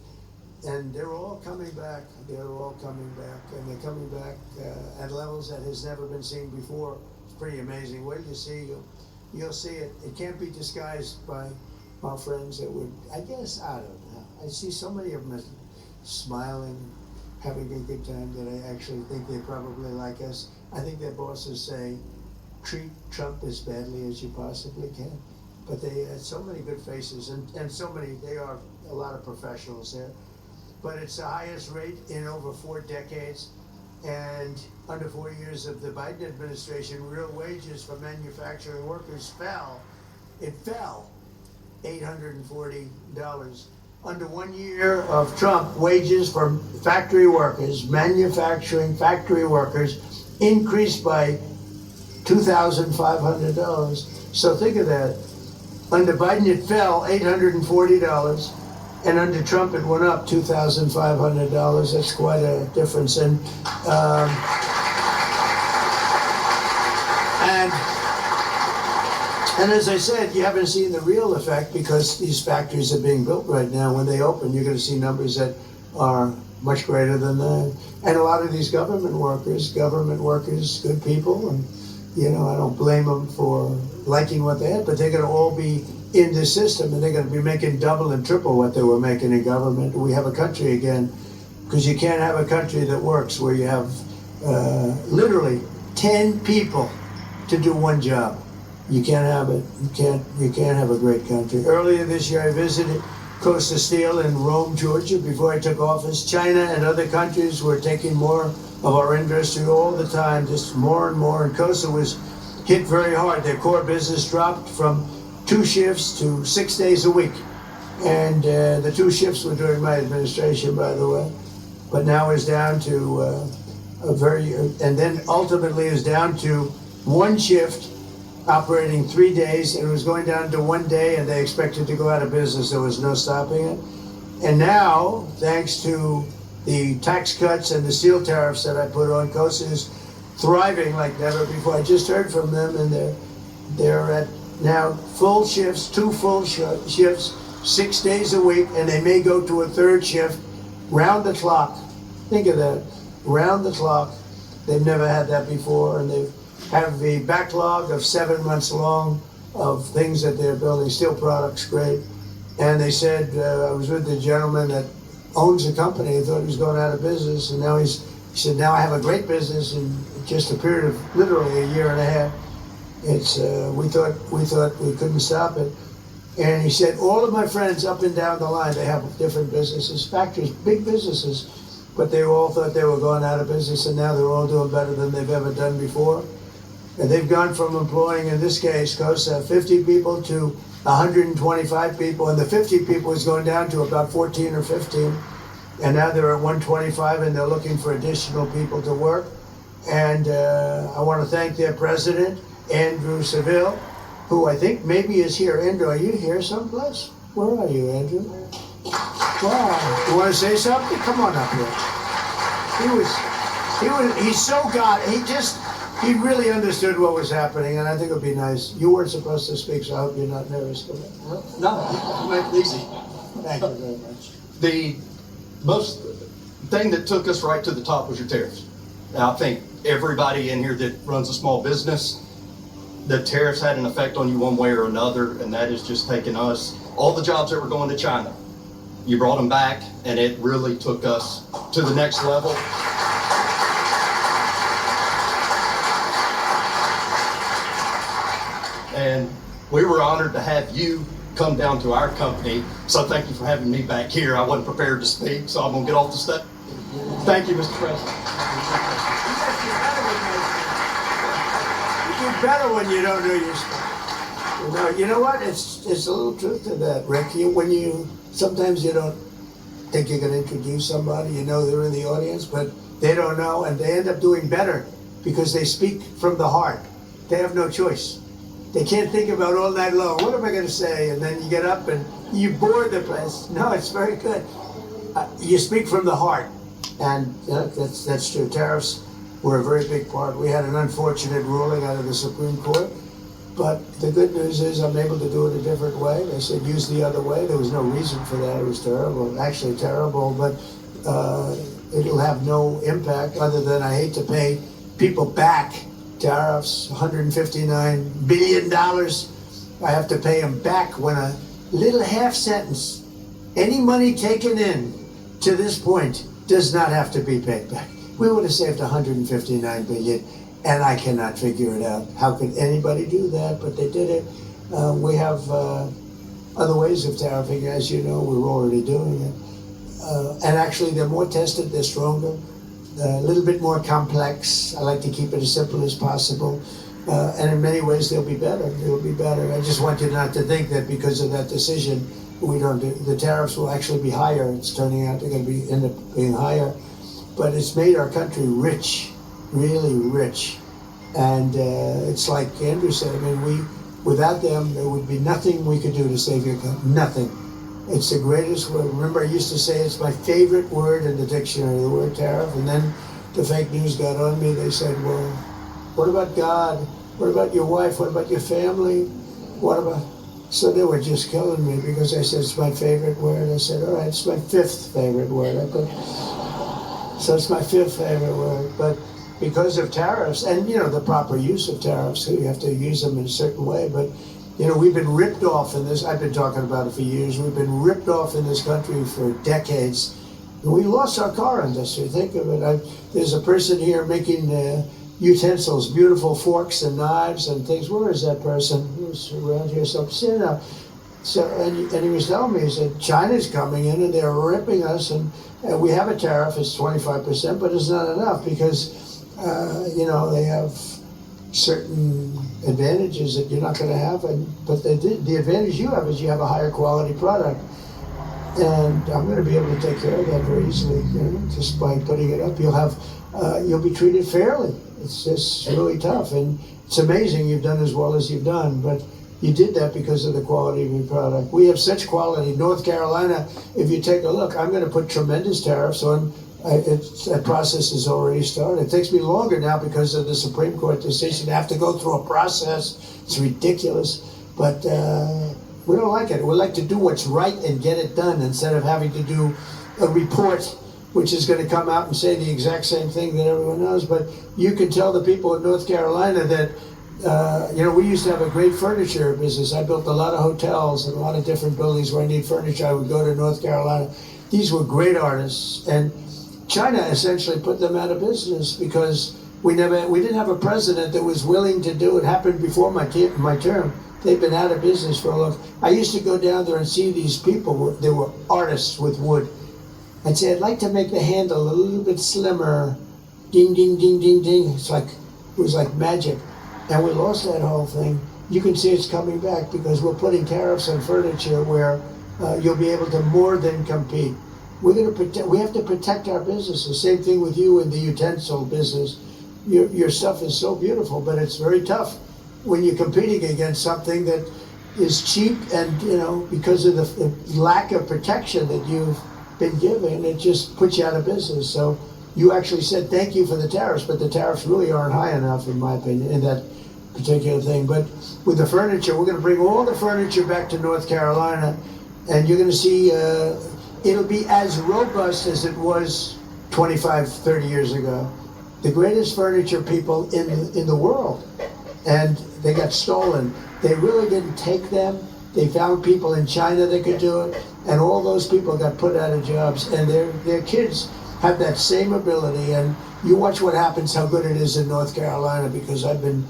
Speaker 4: And they're all coming back. They're all coming back. And they're coming back at levels that has never been seen before. It's pretty amazing. Wait till you see, you'll see it. It can't be disguised by our friends that would, I guess, I don't know. I see so many of them smiling, having a good time, that I actually think they probably like us. I think their bosses say, treat Trump as badly as you possibly can. But they had so many good faces, and so many, they are a lot of professionals there. But it's the highest rate in over 4 decades. And under 4 years of the Biden administration, real wages for manufacturing workers fell. It fell $840. Under 1 year of Trump, wages for factory workers, manufacturing factory workers, increased by $2,500. So think of that. Under Biden, it fell $840. And under Trump, it went up $2,500. That's quite a difference. And as I said, you haven't seen the real effect, because these factories are being built right now. When they open, you're going to see numbers that are much greater than that. And a lot of these government workers, good people, and you know, I don't blame them for liking what they had, but they're going to all be in the system, and they're going to be making double and triple what they were making in government. We have a country again, because you can't have a country that works where you have literally 10 people to do one job. You can't have it. You can't have a great country. Earlier this year, I visited Costa Steel in Rome, Georgia, before I took office. China and other countries were taking more of our industry all the time, just more and more. And Costa was hit very hard. Their core business dropped from 2 shifts to 6 days a week. And the 2 shifts were during my administration, by the way. But now it's down to and then ultimately is down to 1 shift operating 3 days, and it was going down to 1 day, and they expected to go out of business. There was no stopping it. And now, thanks to the tax cuts and the steel tariffs that I put on, Costa is thriving like never before. I just heard from them, and they're at now full shifts, 2 full shifts, 6 days a week, and they may go to a 3rd shift round the clock. Think of that, round the clock. They've never had that before, and they have a backlog of 7 months long of things that they're building, steel products, great. And they said, I was with the gentleman that owns the company. He thought he was going out of business, and now he said, now I have a great business in just a period of literally a year and a half. It's we thought we couldn't stop it. And he said, all of my friends up and down the line, they have different businesses, factories, big businesses, but they all thought they were going out of business, and now they're all doing better than they've ever done before. And they've gone from employing, in this case, Costa, 50 people to 125 people, and the 50 people is going down to about 14 or 15. And now they're at 125, and they're looking for additional people to work. And I want to thank their president, Andrew Seville, who I think maybe is here. Andrew, are you here someplace? Where are you, Andrew? Wow. You want to say something? Come on up here. He's so God. He really understood what was happening, and I think it would be nice. You weren't supposed to speak, so I hope you're not nervous.
Speaker 6: No, make it easy.
Speaker 4: Thank you very much.
Speaker 6: The most thing that took us right to the top was your tariffs. Now, I think everybody in here that runs a small business, the tariffs had an effect on you one way or another, and that is just taking us, all the jobs that were going to China, you brought them back, and it really took us to the next level. and we were honored to have you come down to our company. So thank you for having me back here. I wasn't prepared to speak, so I'm gonna get off the step. Thank you, Mr. President.
Speaker 4: You do better when you don't do your stuff. You know what? It's a little truth to that, Rick. Sometimes you don't think you're going to introduce somebody. You know they're in the audience, but they don't know, and they end up doing better because they speak from the heart. They have no choice. They can't think about all night long, what am I going to say? And then you get up and you bore the place. No, it's very good. You speak from the heart, and that's true. Tariffs were a very big part. We had an unfortunate ruling out of the Supreme Court, but the good news is I'm able to do it a different way. They said use the other way. There was no reason for that. It was terrible, actually terrible, but it'll have no impact other than I hate to pay people back tariffs, $159 billion. I have to pay them back when a little half sentence, any money taken in to this point does not have to be paid back. We would have saved $159 billion, and I cannot figure it out. How could anybody do that? But they did it. We have other ways of tariffing, as you know. We're already doing it. And actually, they're more tested, they're stronger, a little bit more complex. I like to keep it as simple as possible. And in many ways, they'll be better. They'll be better. I just want you not to think that because of that decision, we don't do, the tariffs will actually be higher. It's turning out they're going to end up being higher. But it's made our country rich, really rich. And it's like Andrew said, I mean, without them, there would be nothing we could do to save your country. Nothing. It's the greatest word. Remember, I used to say it's my favorite word in the dictionary, the word tariff. And then the fake news got on me. They said, well, what about God? What about your wife? What about your family? What about... So they were just killing me because I said it's my favorite word. I said, all right, it's my fifth favorite word. So it's my fifth favorite word. But because of tariffs and, the proper use of tariffs, you have to use them in a certain way. But, we've been ripped off in this. I've been talking about it for years. We've been ripped off in this country for decades. And we lost our car industry. Think of it. There's a person here making utensils, beautiful forks and knives and things. Where is that person? Who's around here? So and he was telling me, he said, China's coming in and they're ripping us. And we have a tariff, it's 25%, but it's not enough because, they have certain advantages that you're not going to have. But the advantage you have is you have a higher quality product. And I'm going to be able to take care of that very easily, just by putting it up. You'll be treated fairly. It's just really tough. And it's amazing you've done as well as you've done. But you did that because of the quality of your product. We have such quality. North Carolina, if you take a look, I'm going to put tremendous tariffs on. That process has already started. It takes me longer now because of the Supreme Court decision. I have to go through a process. It's ridiculous. But we don't like it. We like to do what's right and get it done instead of having to do a report which is going to come out and say the exact same thing that everyone knows. But you can tell the people in North Carolina that we used to have a great furniture business. I built a lot of hotels and a lot of different buildings where I need furniture. I would go to North Carolina. These were great artists. And China essentially put them out of business because we didn't have a president that was willing to do it. Happened before my term. They've been out of business for a long time. I used to go down there and see these people. They were artists with wood. I'd say, I'd like to make the handle a little bit slimmer. Ding, ding, ding, ding, ding. It was like magic. And we lost that whole thing. You can see it's coming back because we're putting tariffs on furniture where you'll be able to more than compete. We have to protect our business. The same thing with you in the utensil business. Your stuff is so beautiful, but it's very tough when you're competing against something that is cheap and, because of the lack of protection that you've been given, it just puts you out of business. So you actually said thank you for the tariffs, but the tariffs really aren't high enough, in my opinion, in that particular thing. But with the furniture, we're going to bring all the furniture back to North Carolina, and you're going to see it'll be as robust as it was 25, 30 years ago. The greatest furniture people in the world. And they got stolen. They really didn't take them. They found people in China that could do it, and all those people got put out of jobs, and their kids have that same ability. And you watch what happens, how good it is in North Carolina, because I've been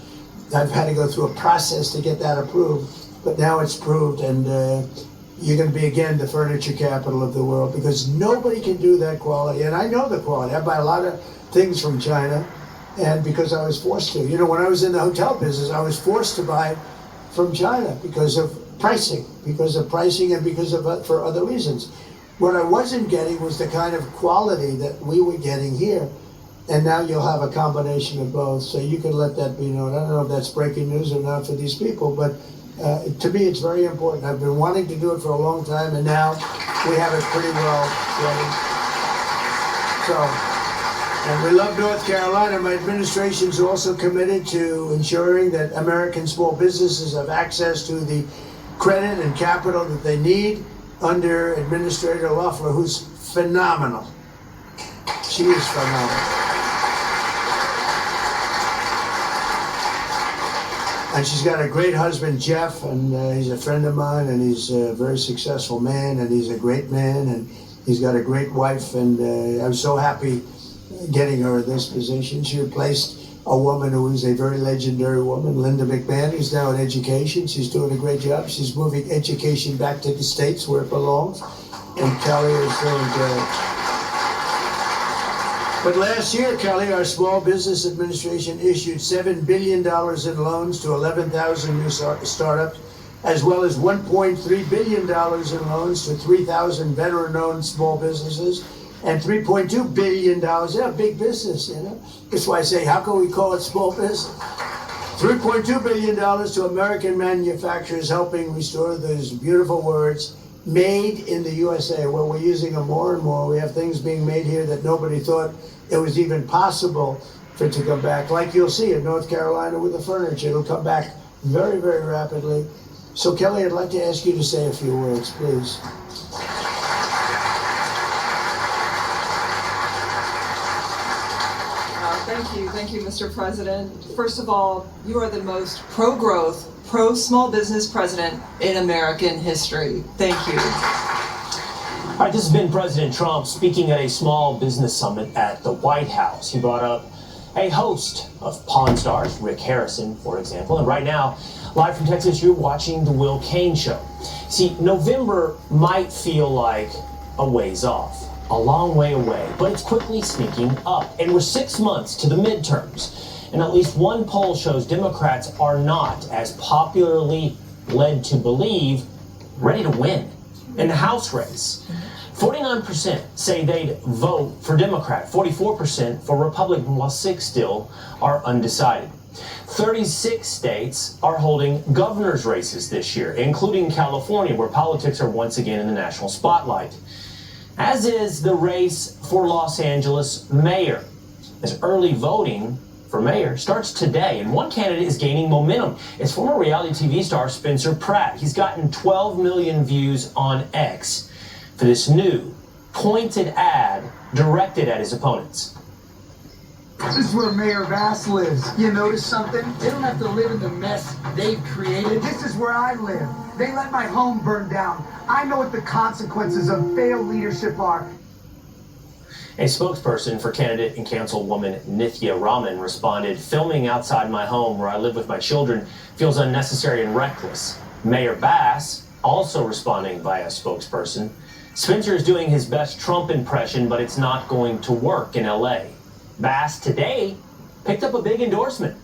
Speaker 4: I've had to go through a process to get that approved, but now it's approved, and you're going to be, again, the furniture capital of the world, because nobody can do that quality. And I know the quality. I buy a lot of things from China, and because I was forced to. You know, when I was in the hotel business, I was forced to buy from China because of pricing, and because of for other reasons. What I wasn't getting was the kind of quality that we were getting here. And now you'll have a combination of both, so you can let that be known. I don't know if that's breaking news or not for these people, but to me, it's very important. I've been wanting to do it for a long time, and now we have it pretty well ready. So, and we love North Carolina. My administration is also committed to ensuring that American small businesses have access to the credit and capital that they need under Administrator Loeffler, who's phenomenal. She is phenomenal. And she's got a great husband, Jeff, and he's a friend of mine, and he's a very successful man, and he's a great man, and he's got a great wife, and I'm so happy getting her in this position. She replaced a woman who is a very legendary woman, Linda McMahon, who's now in education. She's doing a great job. She's moving education back to the States where it belongs, and Kelly is doing good. But last year, Kelly, our Small Business Administration issued $7 billion in loans to 11,000 new startups, as well as $1.3 billion in loans to 3,000 veteran-owned small businesses, and $3.2 billion, yeah, big business, you know. That's why I say, how can we call it small business? $3.2 billion to American manufacturers, helping restore those beautiful words, made in the USA. Well, we're using them more and more. We have things being made here that nobody thought it was even possible for it to come back. Like you'll see in North Carolina with the furniture. It'll come back very, very rapidly. So, Kelly, I'd like to ask you to say a few words, please.
Speaker 7: Thank you, Mr. President. First of all, you are the most pro-growth, pro-small business president in American history. Thank you.
Speaker 8: All right, this has been President Trump speaking at a small business summit at the White House. He brought up a host of Pawn Stars, Rick Harrison, for example. And right now, live from Texas, you're watching The Will Cain Show. See, November might feel like a ways off, a long way away, but it's quickly sneaking up. And we're 6 months to the midterms. And at least one poll shows Democrats are not, as popularly led to believe, ready to win. In the House race, 49% say they'd vote for Democrat, 44% for Republican, while 6 still are undecided. 36 states are holding governor's races this year, including California, where politics are once again in the national spotlight. As is the race for Los Angeles mayor, as early voting for mayor starts today, and one candidate is gaining momentum. It's former reality TV star Spencer Pratt. He's gotten 12 million views on X for this new, pointed ad directed at his opponents.
Speaker 9: This is where Mayor Bass lives. You notice something? They don't have to live in the mess they've created. This is where I live. They let my home burn down. I know what the consequences of failed leadership are.
Speaker 8: A spokesperson for candidate and councilwoman Nithya Raman responded, "Filming outside my home where I live with my children feels unnecessary and reckless." Mayor Bass also responding via spokesperson, "Spencer is doing his best Trump impression, but it's not going to work in LA." Bass today picked up a big endorsement.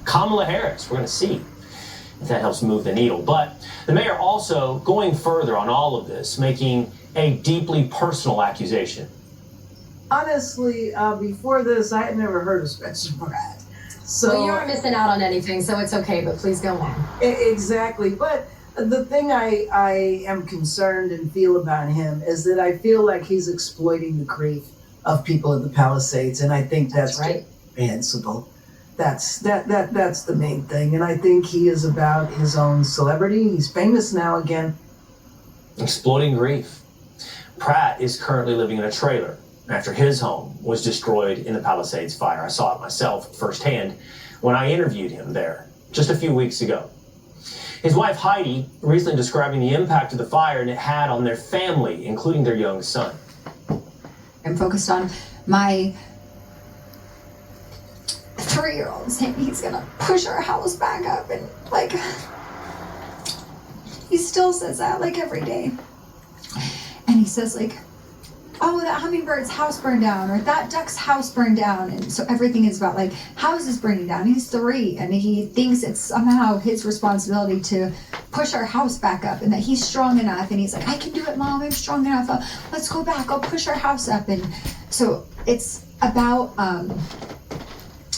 Speaker 8: Kamala Harris, we're going to see if that helps move the needle. But the mayor also going further on all of this, making a deeply personal accusation.
Speaker 10: Honestly, before this, I had never heard of Spencer Pratt. So
Speaker 11: well, you aren't missing out on anything, so it's okay, but please go on.
Speaker 10: Exactly. But the thing I am concerned and feel about him is that I feel like he's exploiting the grief of people in the Palisades, and I think that's
Speaker 11: right.
Speaker 10: Reprehensible. That's the main thing, and I think he is about his own celebrity. He's famous now again.
Speaker 8: Exploiting grief. Pratt is currently living in a trailer after his home was destroyed in the Palisades fire. I saw it myself firsthand when I interviewed him there just a few weeks ago. His wife Heidi recently describing the impact of the fire and it had on their family, including their young son.
Speaker 11: I'm focused on my
Speaker 12: 3-year-old saying he's gonna push our house back up, and like, he still says that like every day. And he says like, oh, that hummingbird's house burned down, or that duck's house burned down. And so everything is about like houses burning down. He's 3 and he thinks it's somehow his responsibility to push our house back up, and that he's strong enough. And he's like, I can do it, Mom, I'm strong enough. Let's go back, I'll push our house up. And so it's about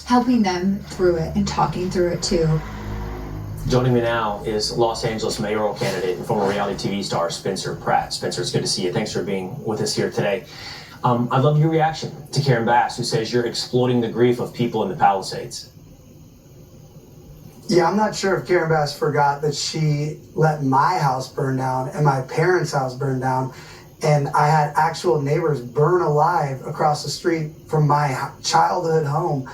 Speaker 12: helping them through it and talking through it too.
Speaker 8: Joining me now is Los Angeles mayoral candidate and former reality TV star Spencer Pratt. Spencer, it's good to see you. Thanks for being with us here today. I love your reaction to Karen Bass, who says you're exploiting the grief of people in the Palisades.
Speaker 9: Yeah, I'm not sure if Karen Bass forgot that she let my house burn down and my parents' house burn down, and I had actual neighbors burn alive across the street from my childhood home.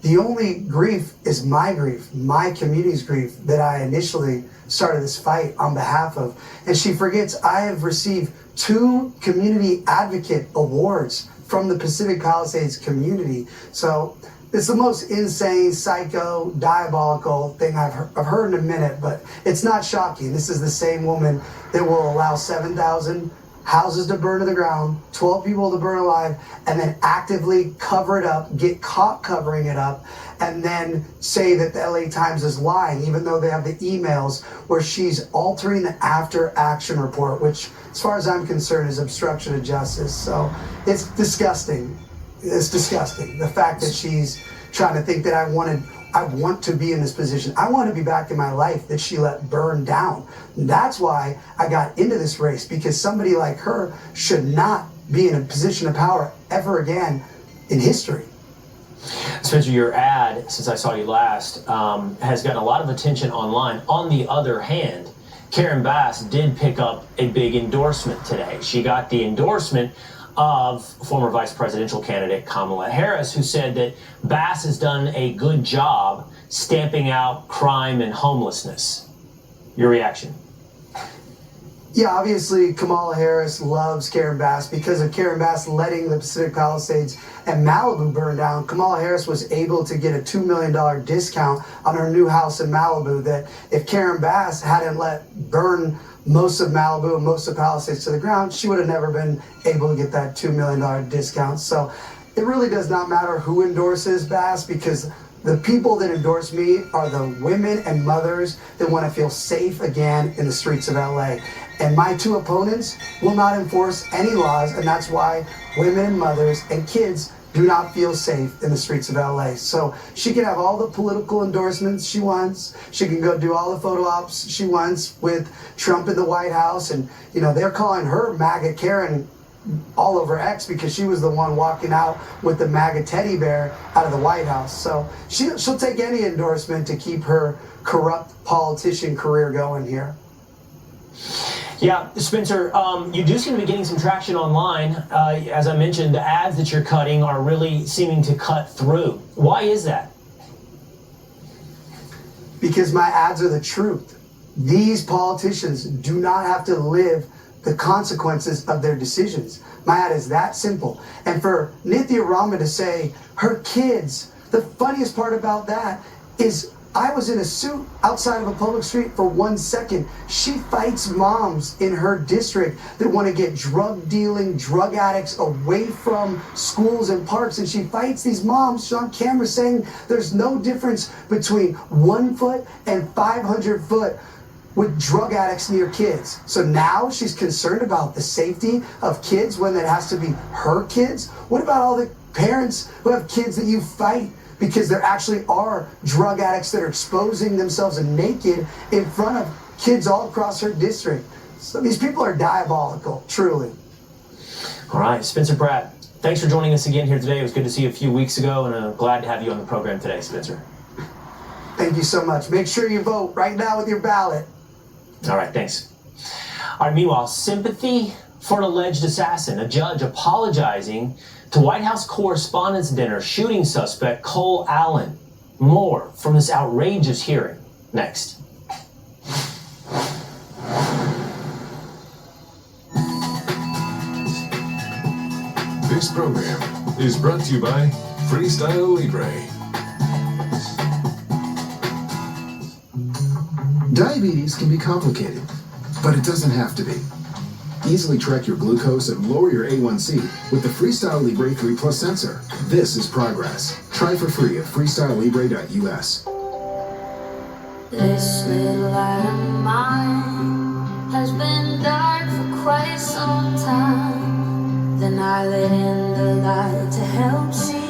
Speaker 9: The only grief is my grief, my community's grief, that I initially started this fight on behalf of. And she forgets I have received 2 community advocate awards from the Pacific Palisades community. So it's the most insane, psycho, diabolical thing I've heard in a minute, but it's not shocking. This is the same woman that will allow 7,000 houses to burn to the ground, 12 people to burn alive, and then actively cover it up, get caught covering it up, and then say that the LA Times is lying, even though they have the emails where she's altering the after action report, which, as far as I'm concerned, is obstruction of justice. So it's disgusting. It's disgusting. The fact that she's trying to think that I want to be in this position. I want to be back in my life that she let burn down. And that's why I got into this race, because somebody like her should not be in a position of power ever again in history.
Speaker 8: Spencer, your ad, since I saw you last, has gotten a lot of attention online. On the other hand, Karen Bass did pick up a big endorsement today. She got the endorsement of former vice presidential candidate Kamala Harris, who said that Bass has done a good job stamping out crime and homelessness. Your reaction?
Speaker 9: Yeah, obviously Kamala Harris loves Karen Bass because of Karen Bass letting the Pacific Palisades and Malibu burn down. Kamala Harris was able to get a $2 million discount on her new house in Malibu that if Karen Bass hadn't let burn most of Malibu and most of Palisades to the ground, she would have never been able to get that $2 million discount. So it really does not matter who endorses Bass, because the people that endorse me are the women and mothers that want to feel safe again in the streets of LA. And my 2 opponents will not enforce any laws, and that's why women and mothers and kids do not feel safe in the streets of LA. So she can have all the political endorsements she wants. She can go do all the photo ops she wants with Trump in the White House. And, you know, they're calling her MAGA Karen all over X because she was the one walking out with the MAGA teddy bear out of the White House. So she'll take any endorsement to keep her corrupt politician career going here.
Speaker 8: Yeah, Spencer, you do seem to be getting some traction online. As I mentioned, the ads that you're cutting are really seeming to cut through. Why is that?
Speaker 9: Because my ads are the truth. These politicians do not have to live the consequences of their decisions. My ad is that simple. And for Nithya Rama to say her kids, the funniest part about that is I was in a suit outside of a public street for 1 second. She fights moms in her district that want to get drug dealing, drug addicts away from schools and parks. And she fights these moms. She's on camera saying there's no difference between 1 foot and 500 foot with drug addicts near kids. So now she's concerned about the safety of kids when it has to be her kids. What about all the parents who have kids that you fight because there actually are drug addicts that are exposing themselves naked in front of kids all across her district? So these people are diabolical, truly.
Speaker 8: All right, Spencer Pratt, thanks for joining us again here today. It was good to see you a few weeks ago, and I'm glad to have you on the program today, Spencer.
Speaker 9: Thank you so much. Make sure you vote right now with your ballot.
Speaker 8: All right, thanks. All right, meanwhile, sympathy for an alleged assassin. A judge apologizing to White House Correspondents' Dinner shooting suspect Cole Allen. More from this outrageous hearing next.
Speaker 13: This program is brought to you by Freestyle Libre. Diabetes can be complicated, but it doesn't have to be. Easily track your glucose and lower your A1C with the Freestyle Libre 3 Plus sensor. This is progress. Try for free at freestylelibre.us.
Speaker 14: This little light of mine has been dark for quite some time. Then I let in the light to help see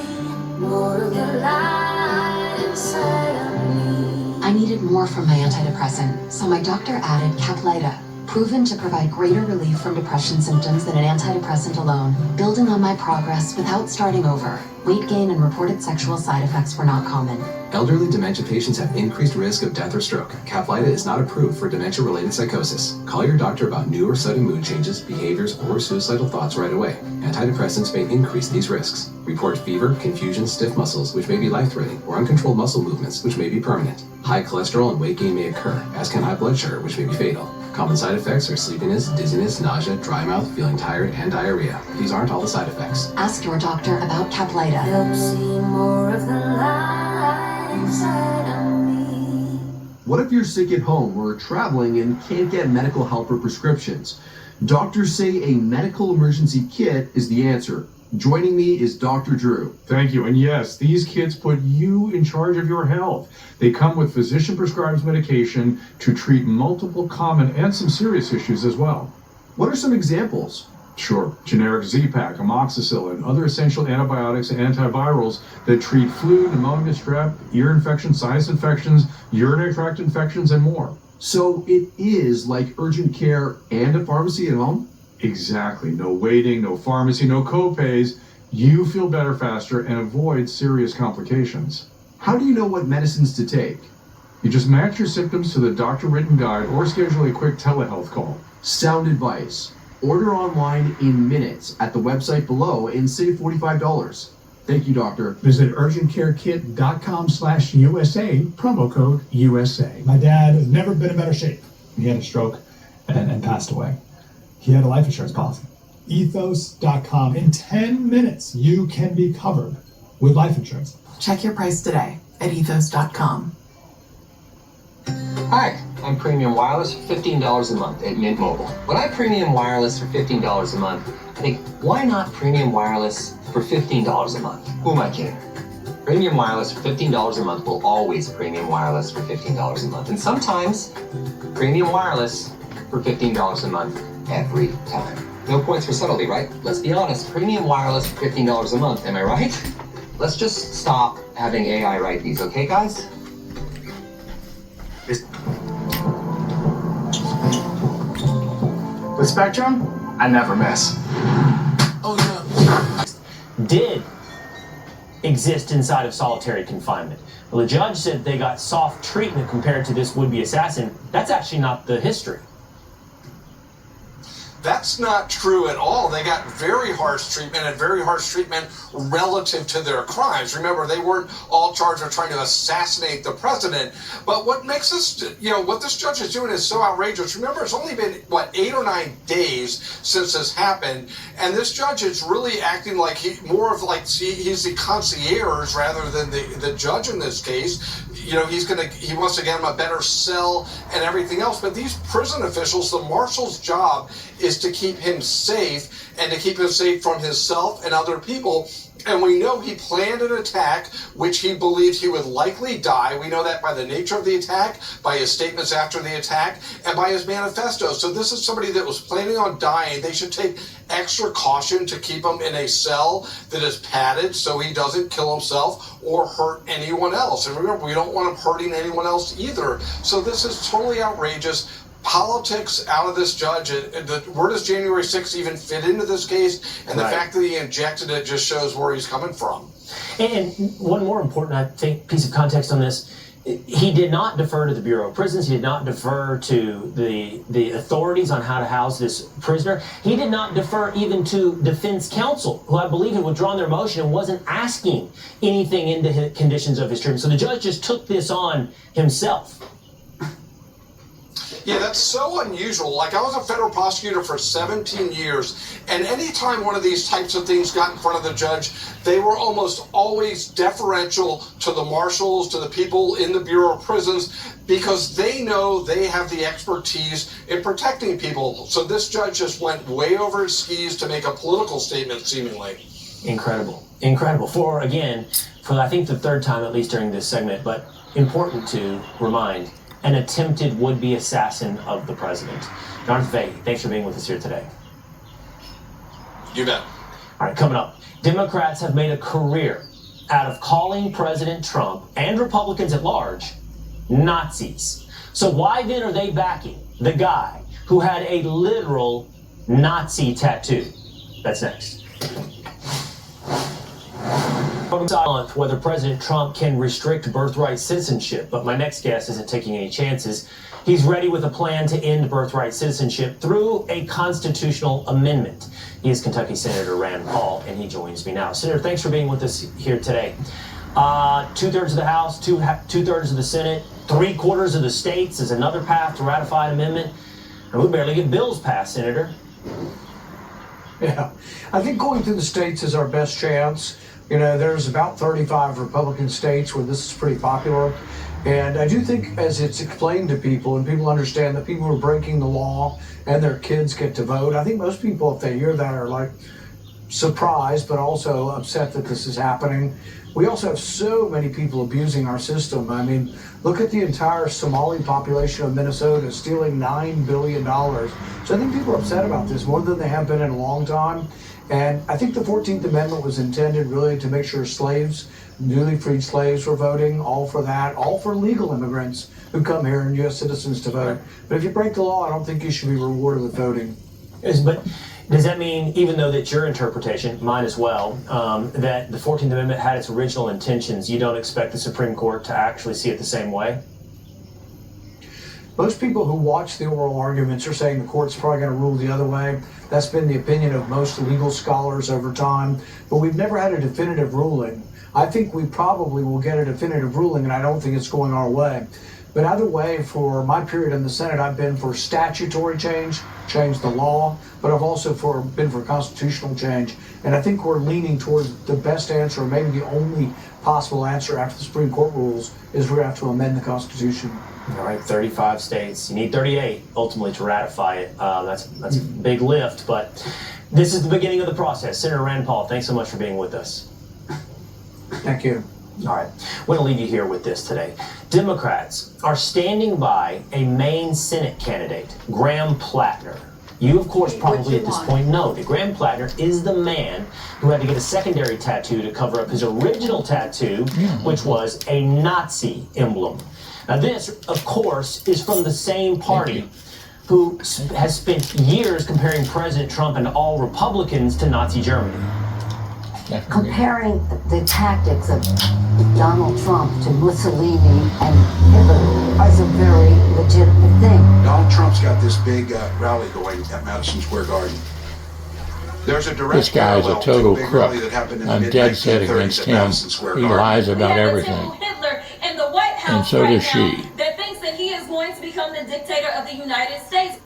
Speaker 14: more of the light inside of me.
Speaker 15: I needed more from my antidepressant, so my doctor added Caplyta, proven to provide greater relief from depression symptoms than an antidepressant alone, building on my progress without starting over. Weight gain and reported sexual side effects were not common.
Speaker 16: Elderly dementia patients have increased risk of death or stroke. Caplyta is not approved for dementia-related psychosis. Call your doctor about new or sudden mood changes, behaviors, or suicidal thoughts right away. Antidepressants may increase these risks. Report fever, confusion, stiff muscles, which may be life-threatening, or uncontrolled muscle movements, which may be permanent. High cholesterol and weight gain may occur, as can high blood sugar, which may be fatal. Common side effects are sleepiness, dizziness, nausea, dry mouth, feeling tired, and diarrhea. These aren't all the side effects.
Speaker 15: Ask your doctor about Caplyta.
Speaker 14: Help see more of the light inside of me.
Speaker 17: What if you're sick at home or traveling and can't get medical help or prescriptions? Doctors say a medical emergency kit is the answer. Joining me is Dr. Drew.
Speaker 18: Thank you. And yes, these kits put you in charge of your health. They come with physician-prescribed medication to treat multiple common and some serious issues as well.
Speaker 17: What are some examples?
Speaker 18: Sure. Generic Z-Pak, amoxicillin, other essential antibiotics and antivirals that treat flu, pneumonia, strep, ear infections, sinus infections, urinary tract infections, and more.
Speaker 17: So it is like urgent care and a pharmacy at home?
Speaker 18: Exactly. No waiting, no pharmacy, no co-pays. You feel better faster and avoid serious complications.
Speaker 17: How do you know what medicines to take?
Speaker 18: You just match your symptoms to the doctor-written guide or schedule a quick telehealth call.
Speaker 17: Sound advice. Order online in minutes at the website below and save $45. Thank you, doctor.
Speaker 19: Visit urgentcarekit.com/USA, promo code USA. My dad has never been in better shape. He had a stroke and passed away. He had a life insurance policy. Ethos.com. In 10 minutes, you can be covered with life insurance.
Speaker 20: Check your price today at ethos.com.
Speaker 21: Hi, I'm Premium Wireless for $15 a month at Mint Mobile. When I Premium Wireless for $15 a month, I think, why not Premium Wireless for $15 a month? Who am I kidding? Premium Wireless for $15 a month will always Premium Wireless for $15 a month. And sometimes, Premium Wireless for $15 a month every time. No points for subtlety, right? Let's be honest, Premium Wireless for $15 a month, am I right? Let's just stop having AI write these, okay, guys?
Speaker 22: With Spectrum, I never miss.
Speaker 8: Did exist inside of solitary confinement. Well, the judge said they got soft treatment compared to this would-be assassin. That's actually not the history.
Speaker 23: That's not true at all. They got very harsh treatment and very harsh treatment relative to their crimes. Remember, they weren't all charged with trying to assassinate the president. But what makes this, what this judge is doing is so outrageous. Remember, it's only been, 8 or 9 days since this happened. And this judge is really acting like he's the concierge rather than the judge in this case. He wants to get him a better cell and everything else. But these prison officials, the marshal's job is to keep him safe and to keep him safe from himself and other people. And we know he planned an attack, which he believed he would likely die. We know that by the nature of the attack, by his statements after the attack, and by his manifesto. So this is somebody that was planning on dying. They should take extra caution to keep him in a cell that is padded so he doesn't kill himself or hurt anyone else. And remember, we don't want him hurting anyone else either. So this is totally outrageous. Politics out of this judge. Where does January 6th even fit into this case? And the fact that he injected it just shows where he's coming from.
Speaker 8: And one more important, I think, piece of context on this. He did not defer to the Bureau of Prisons. He did not defer to the authorities on how to house this prisoner. He did not defer even to defense counsel, who I believe had withdrawn their motion and wasn't asking anything into the conditions of his treatment. So the judge just took this on himself.
Speaker 23: Yeah, that's so unusual. Like, I was a federal prosecutor for 17 years, and anytime one of these types of things got in front of the judge, they were almost always deferential to the marshals, to the people in the Bureau of Prisons, because they know they have the expertise in protecting people. So this judge just went way over his skis to make a political statement, seemingly.
Speaker 8: Incredible. Incredible. For I think the third time, at least during this segment, but important to remind, an attempted would-be assassin of the president. Jonathan Fahey, thanks for being with us here today.
Speaker 23: You bet.
Speaker 8: All right, coming up, Democrats have made a career out of calling President Trump and Republicans at large Nazis. So why then are they backing the guy who had a literal Nazi tattoo? That's next. Silent whether President Trump can restrict birthright citizenship, but my next guest isn't taking any chances. He's ready with a plan to end birthright citizenship through a constitutional amendment. He is Kentucky Senator Rand Paul, and he joins me now. Senator, thanks for being with us here today. 2/3 of the House, 2/3 of the Senate, 3/4 of the states is another path to ratify an amendment. And we barely get bills passed, Senator.
Speaker 1: Yeah, I think going through the states is our best chance. You know, there's about 35 Republican states where this is pretty popular. And I do think as it's explained to people and people understand that people are breaking the law and their kids get to vote, I think most people, if they hear that, are like surprised, but also upset that this is happening. We also have so many people abusing our system. I mean, look at the entire Somali population of Minnesota stealing $9 billion. So I think people are upset about this more than they have been in a long time. And I think the 14th Amendment was intended really to make sure slaves, newly freed slaves were voting, all for that, all for legal immigrants who come here and U.S. citizens to vote. But if you break the law, I don't think you should be rewarded with voting.
Speaker 8: But does that mean, even though that's your interpretation, mine as well, that the 14th Amendment had its original intentions, you don't expect the Supreme Court to actually see it the same way?
Speaker 1: Most people who watch the oral arguments are saying the court's probably going to rule the other way. That's been the opinion of most legal scholars over time, but we've never had a definitive ruling. I think we probably will get a definitive ruling, and I don't think it's going our way. But either way, for my period in the Senate, I've been for statutory change the law, but I've also been for constitutional change. And I think we're leaning towards the best answer, or maybe the only possible answer after the Supreme Court rules, is we're going to have to amend the Constitution.
Speaker 8: All right, 35 states. You need 38 ultimately to ratify it. That's a big lift, but this is the beginning of the process. Senator Rand Paul, thanks so much for being with us.
Speaker 1: Thank you.
Speaker 8: All right, I'm going to leave you here with this today. Democrats are standing by a Maine Senate candidate, Graham Plattner. You, of course, probably at this point know that Graham Plattner is the man who had to get a secondary tattoo to cover up his original tattoo, which was a Nazi emblem. Now this, of course, is from the same party who has spent years comparing President Trump and all Republicans to Nazi Germany.
Speaker 2: Comparing the tactics of Donald Trump to Mussolini and Hitler is a very legitimate thing.
Speaker 3: Donald Trump's got this big rally going at Madison Square Garden. There's a direct
Speaker 24: This guy is a total crook. I'm dead set against him. He lies about everything.
Speaker 25: Hitler in the White House
Speaker 24: And so does she.
Speaker 25: that thinks that he is going to become the dictator of the United States.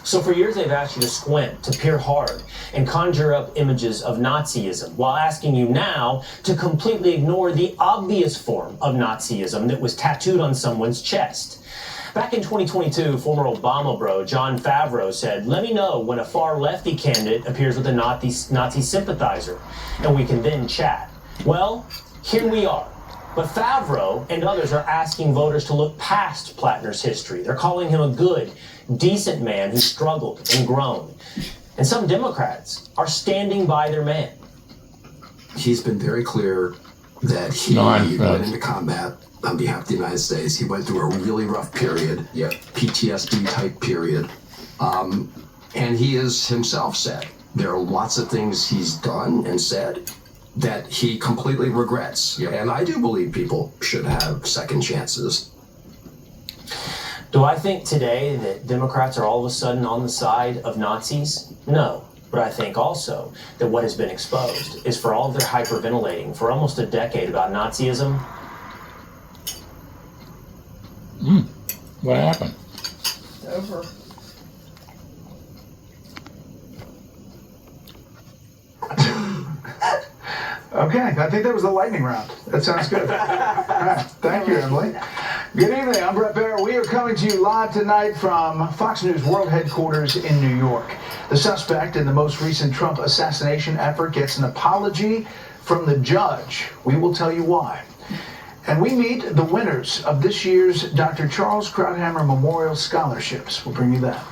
Speaker 8: So for years they've asked you to squint, to peer hard, and conjure up images of Nazism, while asking you now to completely ignore the obvious form of Nazism that was tattooed on someone's chest. Back in 2022, former Obama bro John Favreau said, "Let me know when a far lefty candidate appears with a Nazi sympathizer, and we can then chat." Well, here we are. But Favreau and others are asking voters to look past Plattner's history. They're calling him a good, decent man who struggled and grown. And some Democrats are standing by their man.
Speaker 26: He's been very clear that he went into combat on behalf of the United States. He went through a really rough period, PTSD type period. And he has himself said there are lots of things he's done and said that he completely regrets. And I do believe people should have second chances.
Speaker 8: Do I think today that Democrats are all of a sudden on the side of Nazis? No. But I think also that what has been exposed is for all of their hyperventilating for almost a decade about Nazism.
Speaker 24: What happened?
Speaker 4: over.
Speaker 5: Okay, I think that was the lightning round. That sounds good. All right, thank you, Emily. Good evening, I'm Brett Baer. We are coming to you live tonight from Fox News World Headquarters in New York. The suspect in the most recent Trump assassination effort gets an apology from the judge. We will tell you why. And we meet the winners of this year's Dr. Charles Krauthammer Memorial Scholarships. We'll bring you that.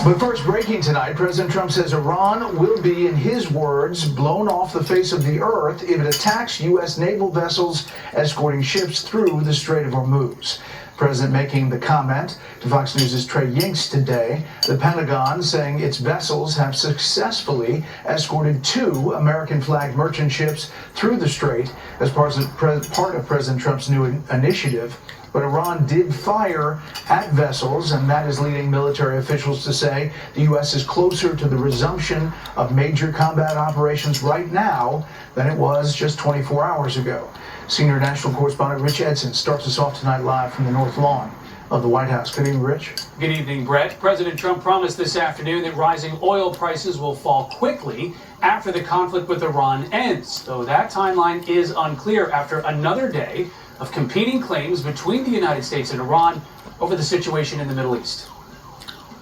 Speaker 5: But first, breaking tonight, President Trump says Iran will be, in his words, blown off the face of the earth if it attacks U.S. naval vessels escorting ships through the Strait of Hormuz. President making the comment to Fox News' Trey Yingst today. The Pentagon saying its vessels have successfully escorted 2 American-flagged merchant ships through the strait as part of President Trump's new initiative. But Iran did fire at vessels, and that is leading military officials to say the U.S. is closer to the resumption of major combat operations right now than it was just 24 hours ago. Senior national correspondent Rich Edson starts us off tonight live from the North Lawn of the White House. Good evening, Rich.
Speaker 6: Good evening, Brett. President Trump promised this afternoon that rising oil prices will fall quickly after the conflict with Iran ends, though that timeline is unclear after another day of competing claims between the United States and Iran over the situation in the Middle East.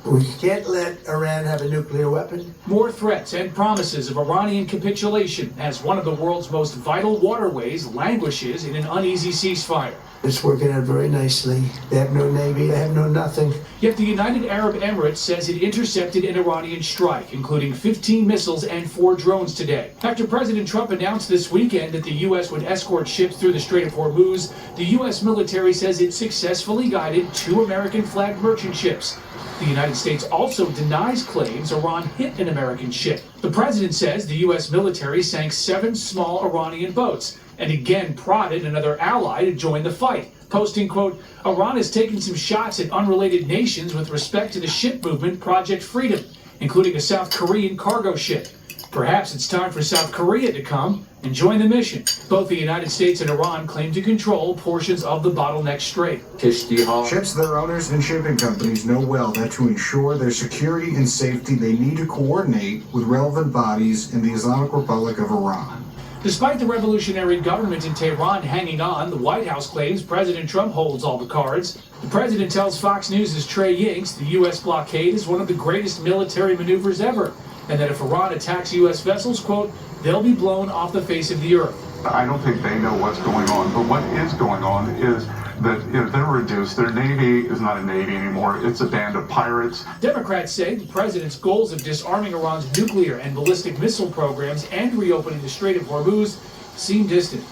Speaker 7: We can't let Iran have a nuclear weapon.
Speaker 6: More threats and promises of Iranian capitulation as one of the world's most vital waterways languishes in an uneasy ceasefire.
Speaker 7: It's working out very nicely. They have no navy, they have no nothing.
Speaker 6: Yet the United Arab Emirates says it intercepted an Iranian strike, including 15 missiles and 4 drones today. After President Trump announced this weekend that the U.S. would escort ships through the Strait of Hormuz, the U.S. military says it successfully guided 2 American-flagged merchant ships. The United States also denies claims Iran hit an American ship. The president says the U.S. military sank 7 small Iranian boats and again prodded another ally to join the fight, posting, quote, Iran has taken some shots at unrelated nations with respect to the ship movement Project Freedom, including a South Korean cargo ship. Perhaps it's time for South Korea to come and join the mission. Both the United States and Iran claim to control portions of the bottleneck strait.
Speaker 10: Ships, their owners, and shipping companies know well that to ensure their security and safety, they need to coordinate with relevant bodies in the Islamic Republic of Iran.
Speaker 6: Despite the revolutionary government in Tehran hanging on, the White House claims President Trump holds all the cards. The president tells Fox News' Trey Yingst the U.S. blockade is one of the greatest military maneuvers ever, and that if Iran attacks U.S. vessels, quote, they'll be blown off the face of the earth.
Speaker 11: I don't think they know what's going on, but what is going on is that if they're reduced, their Navy is not a Navy anymore, it's a band of pirates.
Speaker 6: Democrats say the president's goals of disarming Iran's nuclear and ballistic missile programs and reopening the Strait of Hormuz seem distant.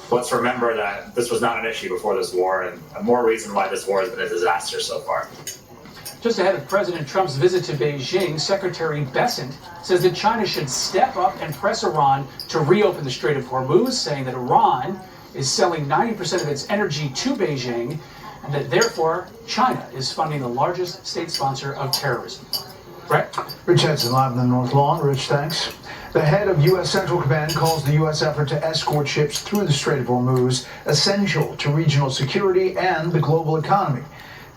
Speaker 27: Let's remember that this was not an issue before this war, and more reason why this war has been a disaster so far.
Speaker 6: Just ahead of President Trump's visit to Beijing, Secretary Bessent says that China should step up and press Iran to reopen the Strait of Hormuz, saying that Iran is selling 90% of its energy to Beijing, and that therefore China is funding the largest state sponsor of terrorism. Brett?
Speaker 5: Rich Edson, live in the North Lawn. Rich, thanks. The head of U.S. Central Command calls the U.S. effort to escort ships through the Strait of Hormuz essential to regional security and the global economy.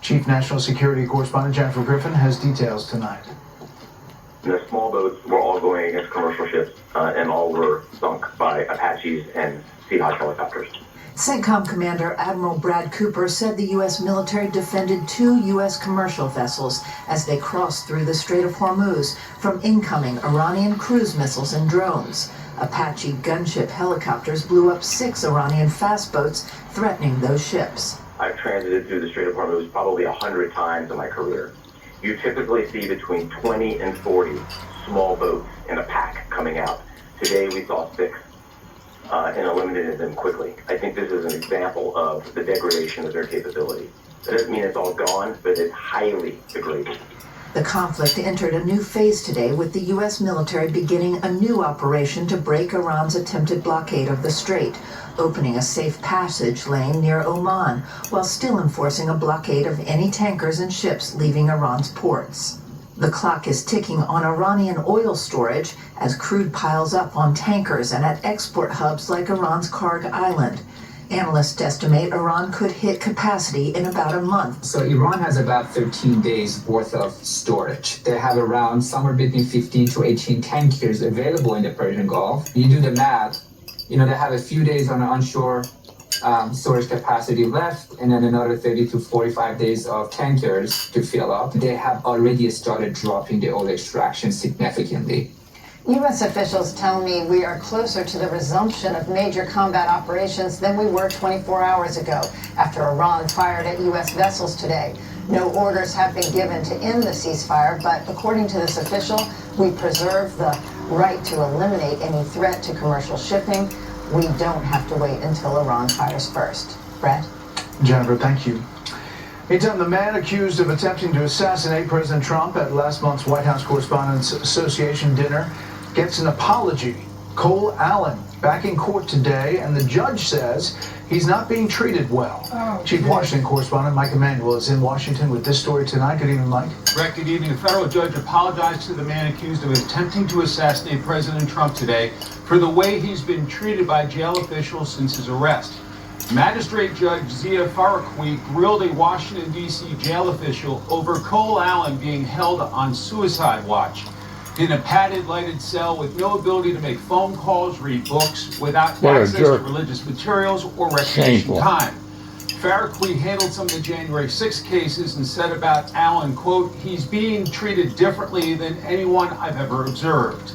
Speaker 5: Chief National Security Correspondent Jennifer Griffin has details tonight.
Speaker 28: The small boats were all going against commercial ships, and all were sunk by Apaches and Seahawk helicopters.
Speaker 29: CENTCOM Commander Admiral Brad Cooper said the U.S. military defended 2 U.S. commercial vessels as they crossed through the Strait of Hormuz from incoming Iranian cruise missiles and drones. Apache gunship helicopters blew up 6 Iranian fast boats, threatening those ships.
Speaker 28: I've transited through the Strait of Hormuz probably 100 times in my career. You typically see between 20 and 40 small boats in a pack coming out. Today we saw 6 and eliminated them quickly. I think this is an example of the degradation of their capability. That doesn't mean it's all gone, but it's highly degraded.
Speaker 29: The conflict entered a new phase today with the U.S. military beginning a new operation to break Iran's attempted blockade of the strait, opening a safe passage lane near Oman, while still enforcing a blockade of any tankers and ships leaving Iran's ports. The clock is ticking on Iranian oil storage as crude piles up on tankers and at export hubs like Iran's Karg Island. Analysts estimate Iran could hit capacity in about a month.
Speaker 4: So Iran has about 13 days worth of storage. They have around somewhere between 15 to 18 tankers available in the Persian Gulf. You do the math, they have a few days on an onshore storage capacity left, and then another 30 to 45 days of tankers to fill up. They have already started dropping the oil extraction significantly.
Speaker 9: U.S. officials tell me we are closer to the resumption of major combat operations than we were 24 hours ago after Iran fired at U.S. vessels today. No orders have been given to end the ceasefire, but according to this official, we preserve the right to eliminate any threat to commercial shipping. We don't have to wait until Iran fires first. Brett?
Speaker 5: Jennifer, thank you. Meantime, the man accused of attempting to assassinate President Trump at last month's White House Correspondents Association dinner gets an apology. Cole Allen back in court today, and the judge says he's not being treated well. Chief Washington correspondent Mike Emanuel is in Washington with this story tonight. Good evening, Mike.
Speaker 12: Correct. Good evening. A federal judge apologized to the man accused of attempting to assassinate President Trump today for the way he's been treated by jail officials since his arrest. Magistrate Judge Zia Faraqui grilled a Washington, D.C. jail official over Cole Allen being held on suicide watch in a padded, lighted cell with no ability to make phone calls, read books, without access to religious materials or recreation time. Faraqui handled some of the January 6 cases and said about Allen, quote, "He's being treated differently than anyone I've ever observed."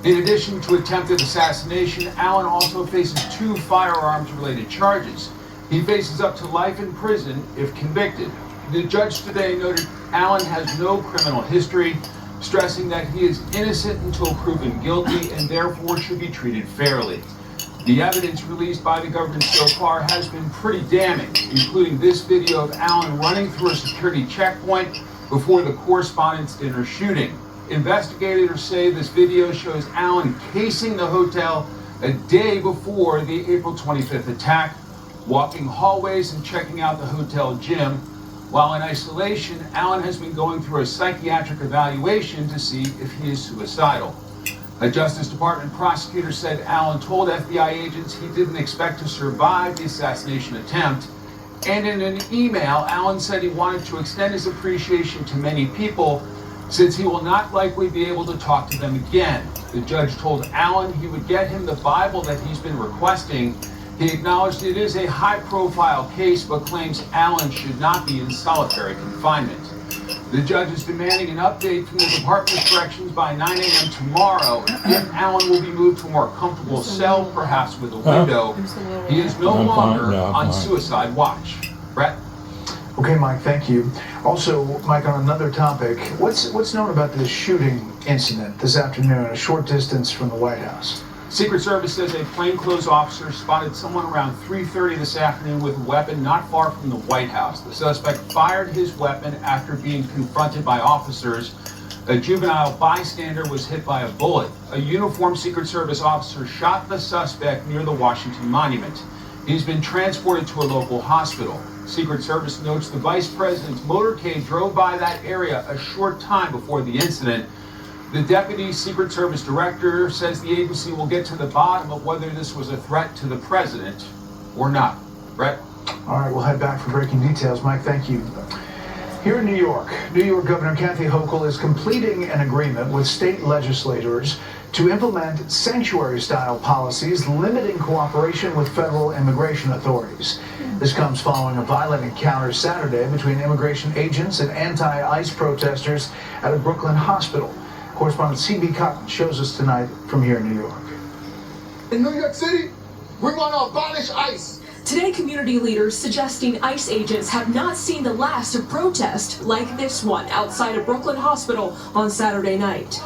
Speaker 12: In addition to attempted assassination, Allen also faces 2 firearms-related charges. He faces up to life in prison if convicted. The judge today noted Allen has no criminal history, stressing that he is innocent until proven guilty and therefore should be treated fairly. The evidence released by the government so far has been pretty damning, including this video of Allen running through a security checkpoint before the Correspondents' Dinner shooting. Investigators say this video shows Allen casing the hotel a day before the April 25th attack, walking hallways and checking out the hotel gym. While in isolation, Allen has been going through a psychiatric evaluation to see if he is suicidal. A Justice Department prosecutor said Allen told FBI agents he didn't expect to survive the assassination attempt. And in an email, Allen said he wanted to extend his appreciation to many people since he will not likely be able to talk to them again. The judge told Allen he would get him the Bible that he's been requesting. He acknowledged it is a high-profile case, but claims Allen should not be in solitary confinement. The judge is demanding an update from the Department of Corrections by 9 a.m. tomorrow. If Allen will be moved to a more comfortable cell, perhaps with a window, he is no longer on suicide watch. Brett?
Speaker 5: Okay, Mike, thank you. Also, Mike, on another topic, what's known about this shooting incident this afternoon, a short distance from the White House?
Speaker 12: Secret Service says a plainclothes officer spotted someone around 3:30 this afternoon with a weapon not far from the White House. The suspect fired his weapon after being confronted by officers. A juvenile bystander was hit by a bullet. A uniformed Secret Service officer shot the suspect near the Washington Monument. He's been transported to a local hospital. Secret Service notes the vice president's motorcade drove by that area a short time before the incident. The deputy Secret Service director says the agency will get to the bottom of whether this was a threat to the president or not. Brett?
Speaker 5: All right, we'll head back for breaking details. Mike, thank you. Here in New York Governor Kathy Hochul is completing an agreement with state legislators to implement sanctuary-style policies limiting cooperation with federal immigration authorities. This comes following a violent encounter Saturday between immigration agents and anti-ICE protesters at a Brooklyn hospital. Correspondent C.B. Cotton shows us tonight from here in New York.
Speaker 13: In New York City, we want to abolish ICE.
Speaker 14: Today, community leaders suggesting ICE agents have not seen the last of protest like this one outside a Brooklyn hospital on Saturday night.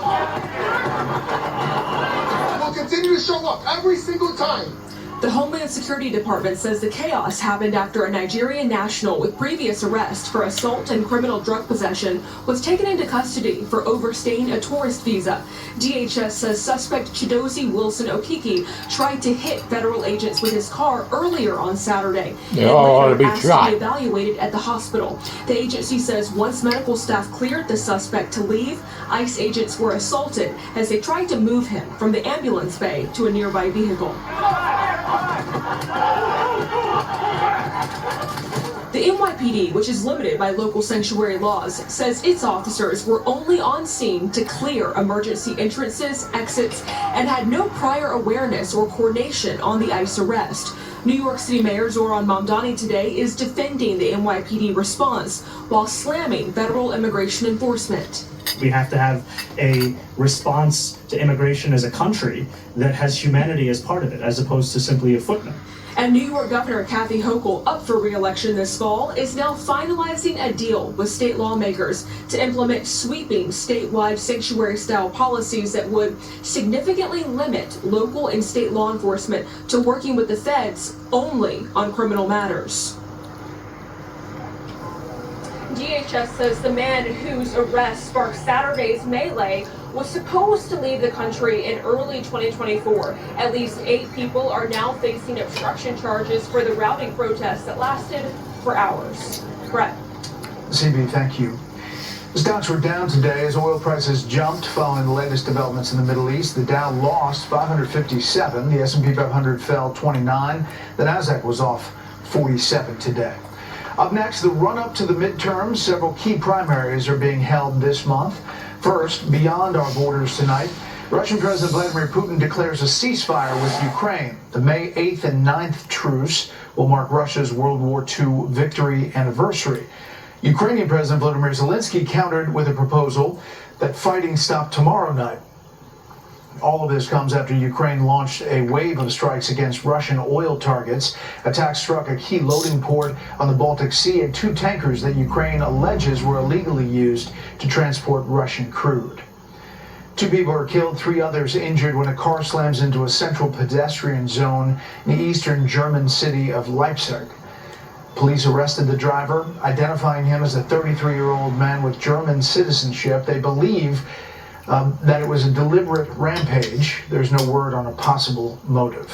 Speaker 13: We'll continue to show up every single time.
Speaker 14: The Homeland Security Department says the chaos happened after a Nigerian national with previous arrest for assault and criminal drug possession was taken into custody for overstaying a tourist visa. DHS says suspect Chidozie Wilson Okiki tried to hit federal agents with his car earlier on Saturday.
Speaker 24: They all ought to be
Speaker 14: asked
Speaker 24: shot.
Speaker 14: to be evaluated at the hospital. The agency says once medical staff cleared the suspect to leave, ICE agents were assaulted as they tried to move him from the ambulance bay to a nearby vehicle. The NYPD, which is limited by local sanctuary laws, says its officers were only on scene to clear emergency entrances, exits, and had no prior awareness or coordination on the ICE arrest. New York City Mayor Zohran Mamdani today is defending the NYPD response while slamming federal immigration enforcement.
Speaker 15: We have to have a response to immigration as a country that has humanity as part of it, as opposed to simply a footnote.
Speaker 14: And New York Governor Kathy Hochul, up for re-election this fall, is now finalizing a deal with state lawmakers to implement sweeping statewide sanctuary-style policies that would significantly limit local and state law enforcement to working with the feds only on criminal matters.
Speaker 16: DHS says the man whose arrest sparked Saturday's melee was supposed to leave the country in early 2024. At least 8 people are now facing obstruction charges for the routing protests that lasted for hours. Brett.
Speaker 5: CB, thank you. The stocks were down today as oil prices jumped following the latest developments in the Middle East. The Dow lost 557, the S&P 500 fell 29, the Nasdaq was off 47 today. Up next, the run-up to the midterms. Several key primaries are being held this month. First, beyond our borders tonight, Russian President Vladimir Putin declares a ceasefire with Ukraine. The May 8th and 9th truce will mark Russia's World War II victory anniversary. Ukrainian President Volodymyr Zelensky countered with a proposal that fighting stop tomorrow night. All of this comes after Ukraine launched a wave of strikes against Russian oil targets. Attacks struck a key loading port on the Baltic Sea and 2 tankers that Ukraine alleges were illegally used to transport Russian crude. 2 people are killed, 3 others injured when a car slams into a central pedestrian zone in the eastern German city of Leipzig. Police arrested the driver, identifying him as a 33-year-old man with German citizenship. They believe that it was a deliberate rampage. There's no word on a possible motive.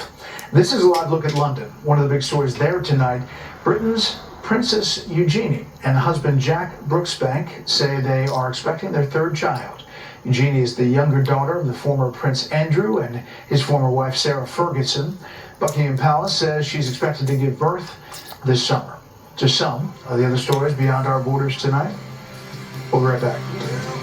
Speaker 5: This is a live look at London. One of the big stories there tonight, Britain's Princess Eugenie and husband Jack Brooksbank say they are expecting their 3rd child. Eugenie is the younger daughter of the former Prince Andrew and his former wife Sarah Ferguson. Buckingham Palace says she's expected to give birth this summer. To some of the other stories beyond our borders tonight. We'll be right back.